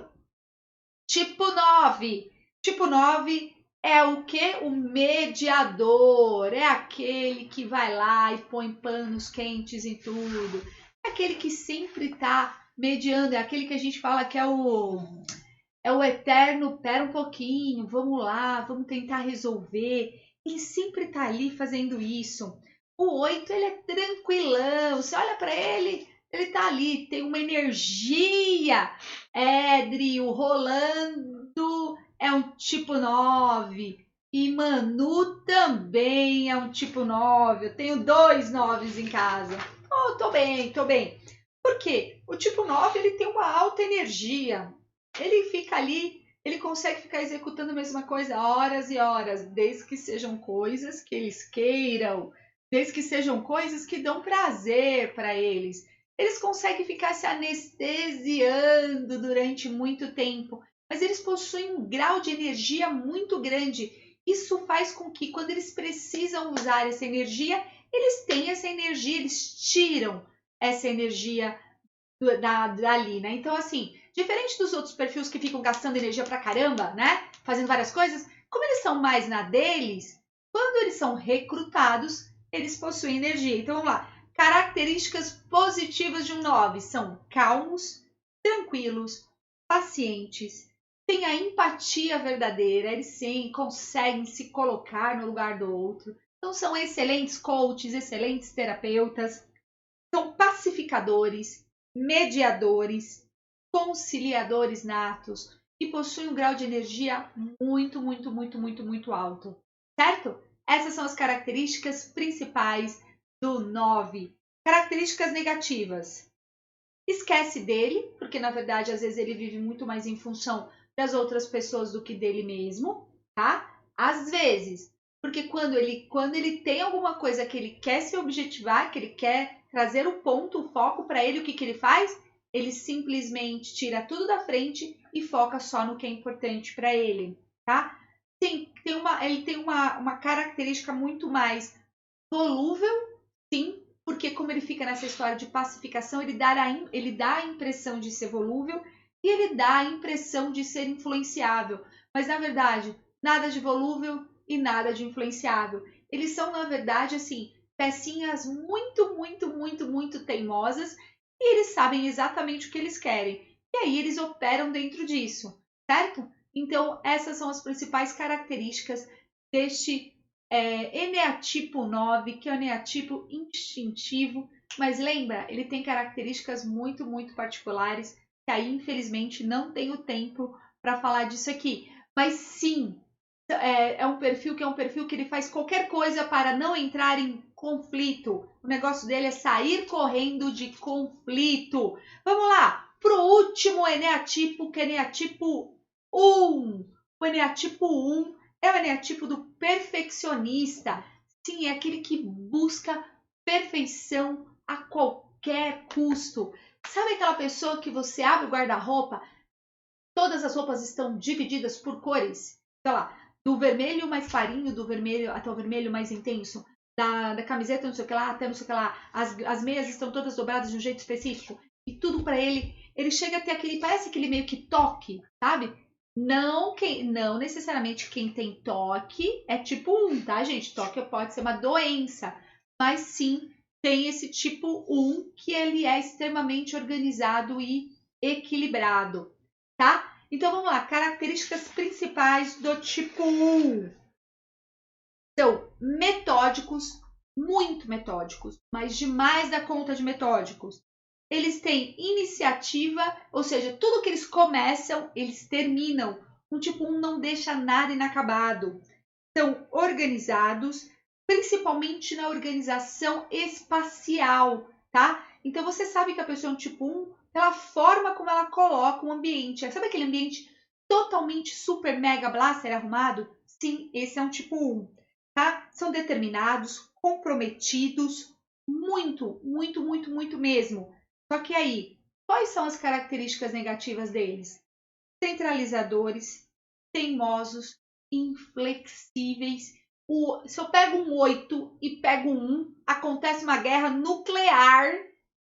Tipo 9. Tipo 9 é o que? O mediador. É aquele que vai lá e põe panos quentes em tudo. É aquele que sempre está mediando. É aquele que a gente fala que é o eterno, pera um pouquinho, vamos lá, vamos tentar resolver. Ele sempre está ali fazendo isso. O 8, ele é tranquilão. Você olha para ele, ele tá ali, tem uma energia. Édrio, Rolando é um tipo 9. E Manu também é um tipo 9. Eu tenho 2 9s em casa. Oh, tô bem, tô bem. Por quê? O tipo 9, ele tem uma alta energia. Ele fica ali, ele consegue ficar executando a mesma coisa horas e horas, desde que sejam coisas que eles queiram, desde que sejam coisas que dão prazer para eles. Eles conseguem ficar se anestesiando durante muito tempo, mas eles possuem um grau de energia muito grande. Isso faz com que, quando eles precisam usar essa energia, eles têm essa energia, eles tiram essa energia dali, né? Então, assim, diferente dos outros perfis que ficam gastando energia pra caramba, né? Fazendo várias coisas, como eles são mais na deles, quando eles são recrutados, eles possuem energia. Então, vamos lá. Características positivas de um 9 são calmos, tranquilos, pacientes, têm a empatia verdadeira, eles sim conseguem se colocar no lugar do outro. Então, são excelentes coaches, excelentes terapeutas, são pacificadores, mediadores, conciliadores natos e possuem um grau de energia muito, muito, muito, muito, muito alto, certo? Essas são as características principais do 9. Características negativas. Esquece dele, porque na verdade às vezes ele vive muito mais em função das outras pessoas do que dele mesmo, tá? Às vezes, porque quando ele tem alguma coisa que ele quer se objetivar, que ele quer trazer o ponto, o foco para ele, o que ele faz? Ele simplesmente tira tudo da frente e foca só no que é importante para ele, tá? Sim, ele tem uma característica muito mais volúvel, sim, porque como ele fica nessa história de pacificação, ele dá a impressão de ser volúvel e ele dá a impressão de ser influenciável. Mas, na verdade, nada de volúvel e nada de influenciável. Eles são, na verdade, assim, pecinhas muito, muito, muito, muito teimosas e eles sabem exatamente o que eles querem. E aí eles operam dentro disso, certo? Então, essas são as principais características deste eneatipo 9, que é o eneatipo instintivo, mas lembra, ele tem características muito, muito particulares, que aí infelizmente não tenho tempo para falar disso aqui. Mas sim, é um perfil que ele faz qualquer coisa para não entrar em conflito. O negócio dele é sair correndo de conflito. Vamos lá, pro último eneatipo, que é eneatipo 1. O eneatipo 1 é o eneatipo do perfeccionista. Sim, é aquele que busca perfeição a qualquer custo. Sabe aquela pessoa que você abre o guarda-roupa, todas as roupas estão divididas por cores? Sei lá, do vermelho mais clarinho, do vermelho até o vermelho mais intenso, da camiseta não sei o que lá, até não sei o que lá, as meias estão todas dobradas de um jeito específico, e tudo para ele chega a ter aquele, parece aquele meio que toque, sabe? Não necessariamente quem tem toque é tipo 1, tá, gente? Toque pode ser uma doença, mas sim tem esse tipo 1 que ele é extremamente organizado e equilibrado, tá? Então vamos lá, características principais do tipo 1. São metódicos, muito metódicos, mas demais da conta de metódicos. Eles têm iniciativa, ou seja, tudo que eles começam, eles terminam. Um tipo 1 não deixa nada inacabado. São organizados, principalmente na organização espacial, tá? Então você sabe que a pessoa é um tipo 1 pela forma como ela coloca o ambiente. Sabe aquele ambiente totalmente super mega blaster arrumado? Sim, esse é um tipo 1, tá? São determinados, comprometidos, muito, muito, muito, muito mesmo. Só que aí, quais são as características negativas deles? Centralizadores, teimosos, inflexíveis. Se eu pego um 8 e pego um 1, acontece uma guerra nuclear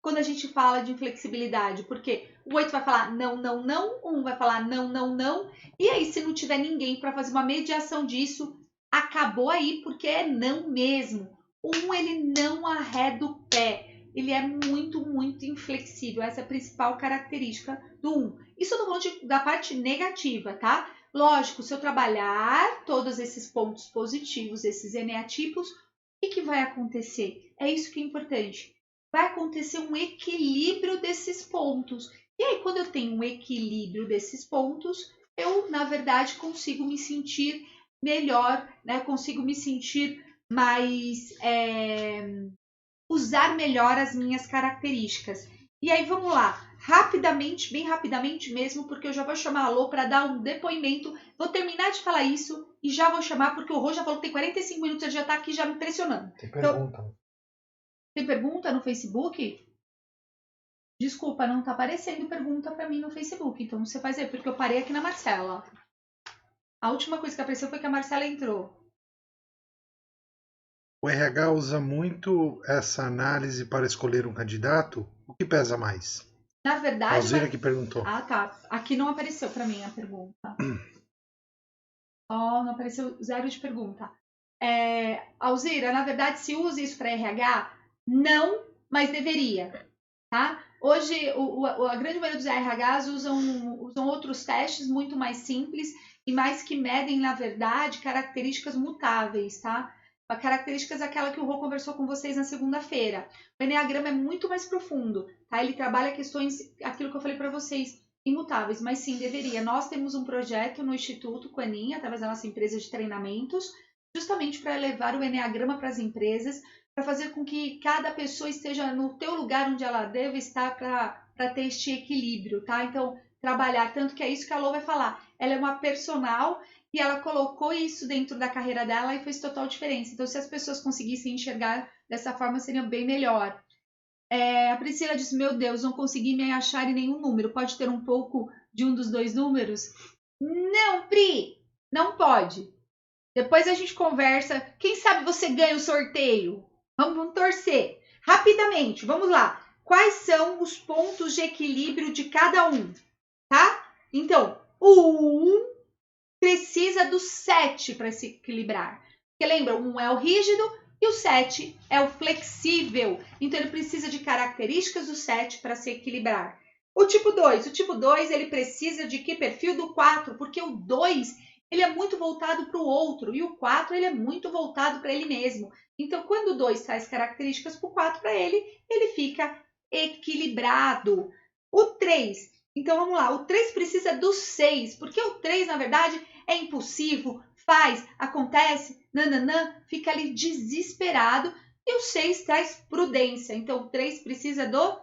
quando a gente fala de inflexibilidade. Porque o 8 vai falar não, não, não, o 1 vai falar não, não, não. E aí, se não tiver ninguém para fazer uma mediação disso, acabou aí, porque é não mesmo. O 1, ele não arreda o pé. Ele é muito, muito inflexível. Essa é a principal característica do 1. Isso eu tô falando da parte negativa, tá? Lógico, se eu trabalhar todos esses pontos positivos, esses eneatipos, o que vai acontecer? É isso que é importante. vai acontecer um equilíbrio desses pontos. E aí, quando eu tenho um equilíbrio desses pontos, eu, na verdade, consigo me sentir melhor, né? Consigo me sentir mais... usar melhor as minhas características. E aí, vamos lá. Rapidamente, bem rapidamente mesmo, porque eu já vou chamar a Lô para dar um depoimento. Vou terminar de falar isso e já vou chamar, porque o Rô já falou que tem 45 minutos, ele já está aqui já me pressionando. Tem pergunta. Então, tem pergunta no Facebook? Desculpa, não tá aparecendo pergunta para mim no Facebook. Então você faz aí, porque eu parei aqui na Marcela. A última coisa que apareceu foi que a Marcela entrou. O RH usa muito essa análise para escolher um candidato? O que pesa mais? Na verdade... Alzira que perguntou. Ah, tá. Aqui não apareceu para mim a pergunta. Não apareceu zero de pergunta. Alzira, na verdade, se usa isso para RH? Não, mas deveria. Tá? Hoje, a grande maioria dos RHs usam outros testes muito mais simples e mais que medem, na verdade, características mutáveis, tá? Características aquela que o Rô conversou com vocês na segunda-feira. O Enneagrama é muito mais profundo, tá? Ele trabalha questões, aquilo que eu falei para vocês, imutáveis, mas sim, deveria. Nós temos um projeto no Instituto com a Aninha, através da nossa empresa de treinamentos, justamente para levar o Enneagrama para as empresas, para fazer com que cada pessoa esteja no teu lugar onde ela deve estar para ter este equilíbrio, tá? Então, trabalhar, tanto que é isso que a Lô vai falar. Ela é uma personal e ela colocou isso dentro da carreira dela e fez total diferença. Então, se as pessoas conseguissem enxergar dessa forma, seria bem melhor. A Priscila disse, meu Deus, não consegui me achar em nenhum número. Pode ter um pouco de um dos dois números? Não, Pri, não pode. Depois a gente conversa. Quem sabe você ganha o sorteio? Vamos torcer. Rapidamente, vamos lá. Quais são os pontos de equilíbrio de cada um? Tá? Então, o 1 precisa do 7 para se equilibrar. Porque lembra, o 1 é o rígido e o 7 é o flexível. Então, ele precisa de características do 7 para se equilibrar. O tipo 2, ele precisa de que perfil? Do 4, porque o 2 ele é muito voltado para o outro e o 4 ele é muito voltado para ele mesmo. Então, quando o 2 traz características para o 4 para ele, ele fica equilibrado. O 3, então vamos lá, o 3 precisa do 6, porque o 3, na verdade, é impulsivo, faz, acontece, nananã, fica ali desesperado. E o 6 traz prudência, então o 3 precisa do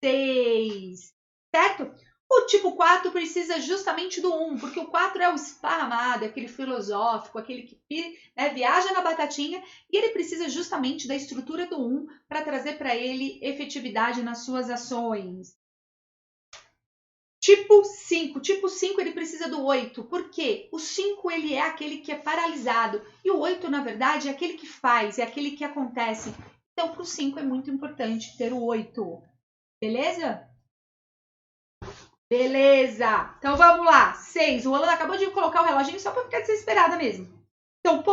6, certo? O tipo 4 precisa justamente do 1, porque o 4 é o esparramado, é aquele filosófico, aquele que viaja na batatinha, e ele precisa justamente da estrutura do 1 para trazer para ele efetividade nas suas ações. Tipo 5 ele precisa do 8, porque o 5 ele é aquele que é paralisado, e o 8 na verdade é aquele que faz, é aquele que acontece. Então para o 5 é muito importante ter o 8, beleza? Beleza, então vamos lá, 6, o Alan acabou de colocar o reloginho só para ficar desesperada mesmo. Então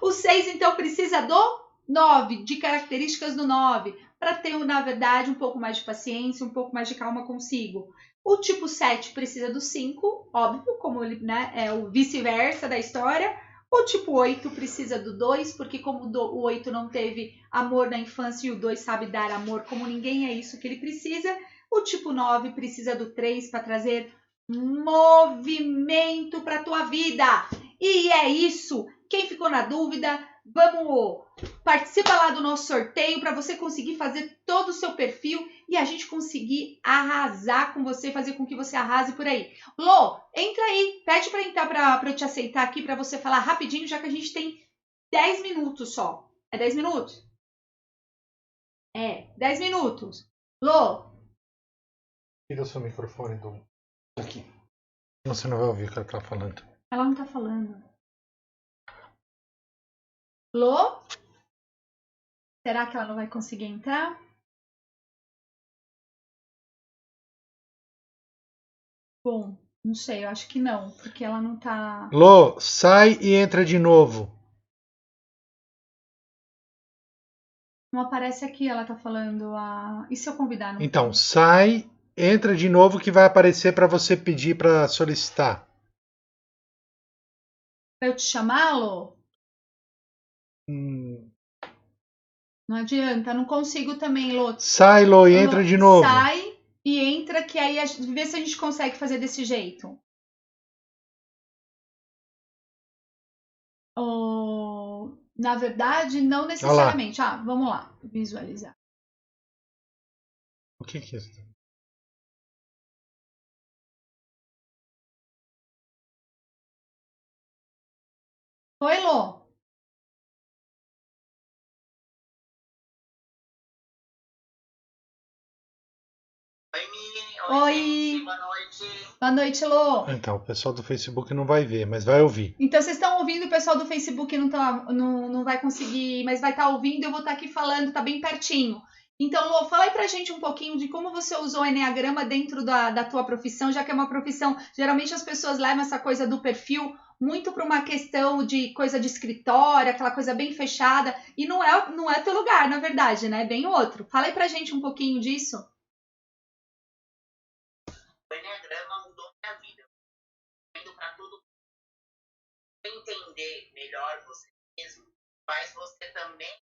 o 6 então precisa do 9, de características do 9, para ter, na verdade, um pouco mais de paciência, um pouco mais de calma consigo. O tipo 7 precisa do 5, óbvio, como ele é o vice-versa da história. O tipo 8 precisa do 2, porque como o 8 não teve amor na infância e o 2 sabe dar amor como ninguém, é isso que ele precisa. O tipo 9 precisa do 3 para trazer movimento para a tua vida. E é isso. Quem ficou na dúvida, vamos participa lá do nosso sorteio para você conseguir fazer todo o seu perfil e a gente conseguir arrasar com você, fazer com que você arrase por aí. Lô, entra aí, pede para entrar para eu te aceitar aqui para você falar rapidinho, já que a gente tem 10 minutos só. É 10 minutos? 10 minutos. Lô, Tira o seu microfone aqui. Você não vai ouvir o que ela está falando. Ela não está falando. Lô? Será que ela não vai conseguir entrar? Bom, não sei, eu acho que não, porque ela não tá... Lô, sai e entra de novo. Não aparece aqui, ela tá falando E se eu convidar? Não então, sai, entra de novo que vai aparecer para você pedir para solicitar. Pra eu te chamá-lo? Não adianta, não consigo também, Lô. Sai, Lô, e entra de novo. Sai e entra, que aí vê se a gente consegue fazer desse jeito. Na verdade, não necessariamente. Vamos lá. Visualizar. O que é isso? Oi, Lô. Oi, Oi. boa noite. Boa noite, Lô. Então, o pessoal do Facebook não vai ver, mas vai ouvir. Então, vocês estão ouvindo, o pessoal do Facebook não vai conseguir, mas vai estar ouvindo, eu vou estar aqui falando, tá bem pertinho. Então, Lô, fala aí pra gente um pouquinho de como você usou o Enneagrama dentro da tua profissão, já que é uma profissão, geralmente as pessoas levam essa coisa do perfil muito para uma questão de coisa de escritório, aquela coisa bem fechada, e não é teu lugar, na verdade, né? É bem outro. Fala aí pra gente um pouquinho disso. O Enneagrama mudou minha vida. Indo para tudo. Entender melhor você mesmo faz você também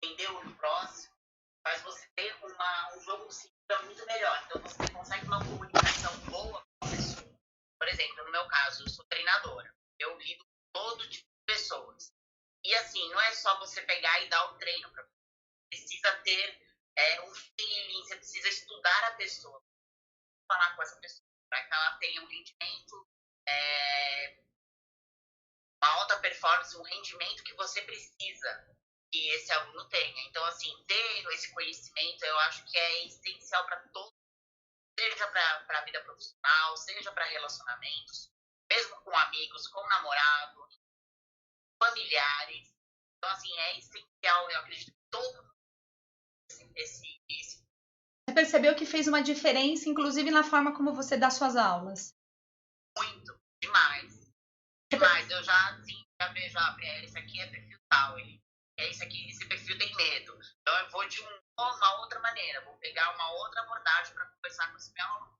entender o próximo, faz você ter um jogo de cintura muito melhor. Então você consegue uma comunicação boa com a pessoa. Por exemplo, no meu caso, eu sou treinadora. Eu lido com todo tipo de pessoas. E assim, não é só você pegar e dar o treino para você. Precisa ter um feeling, você precisa estudar a pessoa, falar com essa pessoa, para que ela tenha um rendimento, uma alta performance, um rendimento que você precisa que esse aluno tenha. Então, assim, ter esse conhecimento, eu acho que é essencial para todo, seja para a vida profissional, seja para relacionamentos, mesmo com amigos, com namorado, familiares. Então, assim, é essencial, eu acredito que todo mundo esse. Você percebeu que fez uma diferença, inclusive na forma como você dá suas aulas? Muito, demais. Demais, eu já vejo, esse aqui é perfil tal, esse aqui, esse perfil tem medo. Então eu vou de uma outra maneira, vou pegar uma outra abordagem para conversar com esse meu aluno.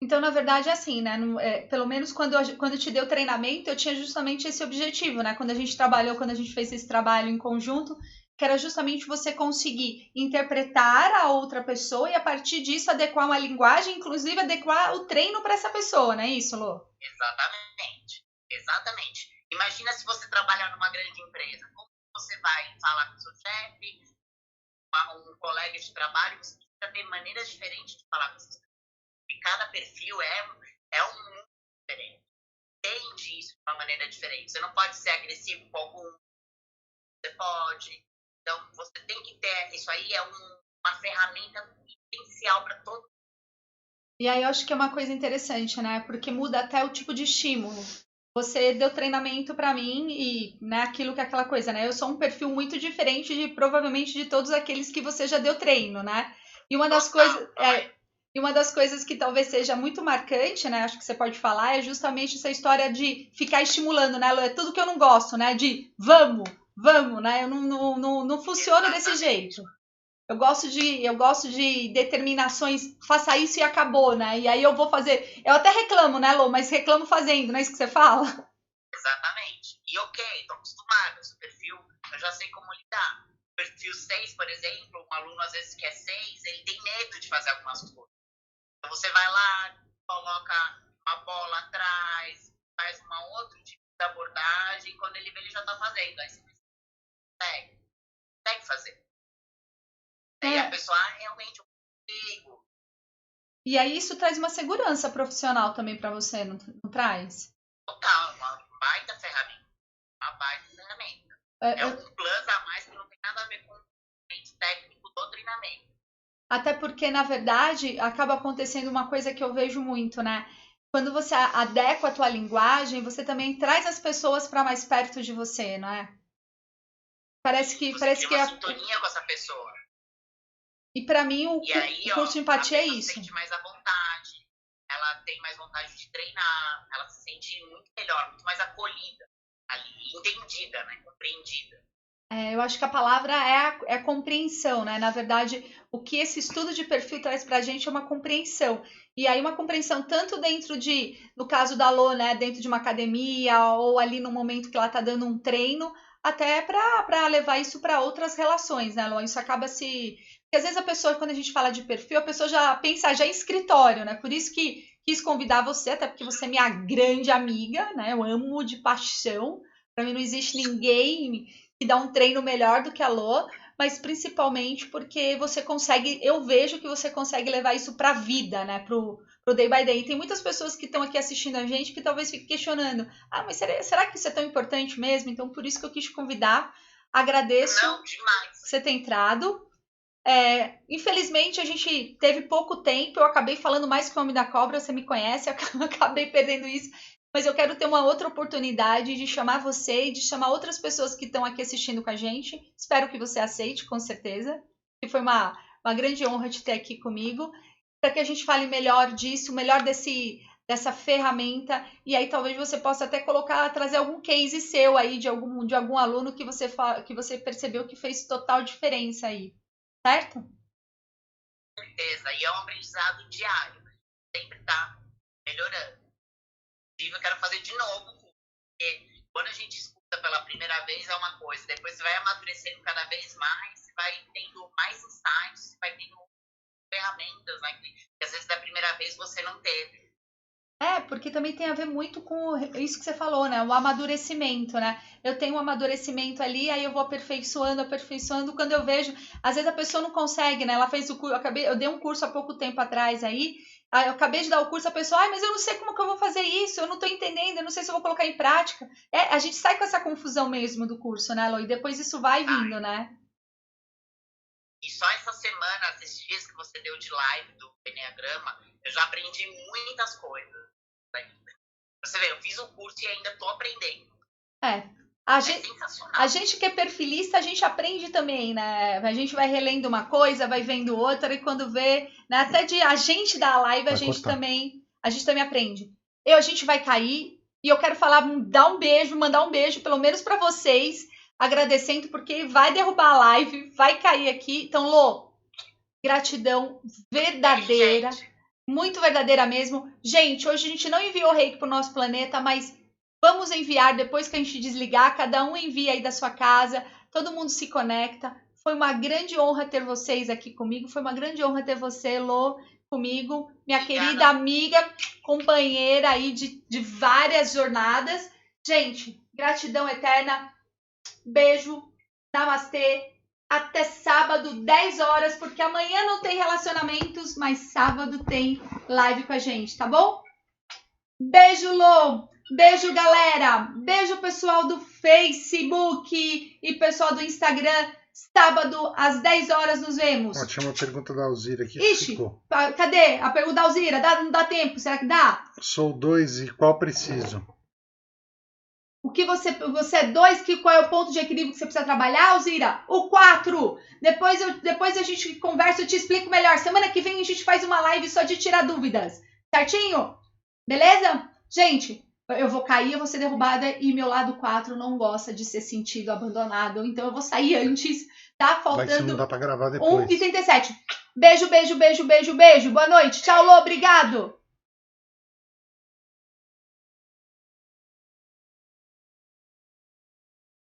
Então, na verdade, é assim, né? Pelo menos quando eu te dei o treinamento, eu tinha justamente esse objetivo, né? Quando a gente fez esse trabalho em conjunto, que era justamente você conseguir interpretar a outra pessoa e, a partir disso, adequar uma linguagem, inclusive adequar o treino para essa pessoa, não é isso, Lô? Exatamente, exatamente. Imagina se você trabalhar numa grande empresa, como você vai falar com o seu chefe, um colega de trabalho, você precisa ter maneiras diferentes de falar com essas pessoas. E cada perfil é um mundo diferente. Entende isso de uma maneira diferente. Você não pode ser agressivo com algum. Você pode. Então, você tem que ter. Isso aí é uma ferramenta essencial para todo mundo. E aí eu acho que é uma coisa interessante, né? Porque muda até o tipo de estímulo. Você deu treinamento para mim e, né, aquilo que é aquela coisa, né? Eu sou um perfil muito diferente provavelmente de todos aqueles que você já deu treino, né? E uma das coisas que talvez seja muito marcante, né? Acho que você pode falar, é justamente essa história de ficar estimulando, né? É tudo que eu não gosto, né? De vamos, né? Eu não funciona desse jeito. Eu gosto de determinações, faça isso e acabou, né? E aí eu vou fazer. Eu até reclamo, né, Lô? Mas reclamo fazendo, não é isso que você fala? Exatamente. E ok, tô acostumado. Esse perfil, eu já sei como lidar. Perfil 6, por exemplo, um aluno às vezes que é 6, ele tem medo de fazer algumas coisas. Então você vai lá, coloca uma bola atrás, faz uma outra tipo de abordagem, quando ele vê, ele já tá fazendo. Aí você consegue fazer. E a pessoa realmente eu consigo. E aí isso traz uma segurança profissional também para você, não traz? Total, uma baita ferramenta. É um plus a mais que não tem nada a ver com o técnico do treinamento. Até porque, na verdade, acaba acontecendo uma coisa que eu vejo muito, né? Quando você adequa a tua linguagem, você também traz as pessoas para mais perto de você, não é? Parece que uma sintonia com essa pessoa. E para mim o curso de empatia é isso. Ela se sente mais à vontade, ela tem mais vontade de treinar, ela se sente muito melhor, muito mais acolhida ali, entendida, né? Compreendida. Eu acho que a palavra é a compreensão, né? Na verdade, o que esse estudo de perfil traz pra gente é uma compreensão. E aí uma compreensão tanto dentro no caso da Lô, né, dentro de uma academia ou ali no momento que ela tá dando um treino, até para levar isso para outras relações, né, Lô? Isso acaba se... Porque às vezes a pessoa, quando a gente fala de perfil, a pessoa já pensa já em escritório, né? Por isso que quis convidar você, até porque você é minha grande amiga, né? Eu amo de paixão. Para mim não existe ninguém que dá um treino melhor do que a Lô, mas principalmente porque você consegue, eu vejo que você consegue levar isso para a vida, né? Pro Day by Day. E tem muitas pessoas que estão aqui assistindo a gente que talvez fiquem questionando, mas será que isso é tão importante mesmo? Então, por isso que eu quis te convidar. Agradeço você ter entrado. Infelizmente, a gente teve pouco tempo, eu acabei falando mais que o Homem da Cobra, você me conhece, eu acabei perdendo isso, mas eu quero ter uma outra oportunidade de chamar você e de chamar outras pessoas que estão aqui assistindo com a gente. Espero que você aceite, com certeza, que foi uma grande honra te ter aqui comigo, para que a gente fale melhor disso, melhor dessa ferramenta, e aí talvez você possa até trazer algum case seu aí de algum aluno que você percebeu que fez total diferença aí. Certo? Com certeza. E é um aprendizado diário. Sempre tá melhorando. Eu quero fazer de novo. Porque quando a gente escuta pela primeira vez é uma coisa. Depois você vai amadurecendo cada vez mais. Você vai tendo mais insights. Você vai tendo ferramentas, né? Que às vezes da primeira vez você não teve. Porque também tem a ver muito com isso que você falou, né? O amadurecimento, né? Eu tenho um amadurecimento ali, aí eu vou aperfeiçoando. Quando eu vejo, às vezes a pessoa não consegue, né? Ela fez o curso, eu dei um curso há pouco tempo atrás aí, eu acabei de dar o curso, a pessoa, mas eu não sei como que eu vou fazer isso, eu não tô entendendo, eu não sei se eu vou colocar em prática. A gente sai com essa confusão mesmo do curso, né, Lô? E depois isso vai vindo, né? E só essa semana, esses dias que você deu de live do Enneagrama, eu já aprendi muitas coisas. Você vê, eu fiz o curso e ainda estou aprendendo. A gente que é perfilista, a gente aprende também, né? A gente vai relendo uma coisa, vai vendo outra, e quando vê, né? Até de a gente da live, a gente também aprende. A gente vai cair, e eu quero mandar um beijo, pelo menos para vocês, agradecendo, porque vai derrubar a live, vai cair aqui. Então, Lô, gratidão verdadeira, muito verdadeira mesmo. Gente, hoje a gente não enviou reiki pro nosso planeta, mas vamos enviar depois que a gente desligar. Cada um envia aí da sua casa, todo mundo se conecta. Foi uma grande honra ter vocês aqui comigo. Foi uma grande honra ter você, Lô, comigo. Minha querida amiga, companheira aí de várias jornadas. Gente, gratidão eterna. Beijo. Namastê. Até sábado, 10 horas, porque amanhã não tem relacionamentos, mas sábado tem live com a gente, tá bom? Beijo, Lô! Beijo, galera! Beijo, pessoal do Facebook e pessoal do Instagram. Sábado, às 10 horas, nos vemos. Tinha uma pergunta da Alzira aqui. Ixi, cadê a pergunta da Alzira? Não dá tempo? Será que dá? Sou 2 e qual preciso? O que você é 2, qual é o ponto de equilíbrio que você precisa trabalhar, Alzira? O 4. Depois a gente conversa, eu te explico melhor. Semana que vem a gente faz uma live só de tirar dúvidas. Certinho? Beleza? Gente, eu vou cair, eu vou ser derrubada e meu lado 4 não gosta de ser sentido abandonado. Então eu vou sair antes, tá? Faltando não dá pra gravar depois. 1h37. Beijo, beijo, beijo, beijo, beijo. Boa noite. Tchau, Lô. Obrigado.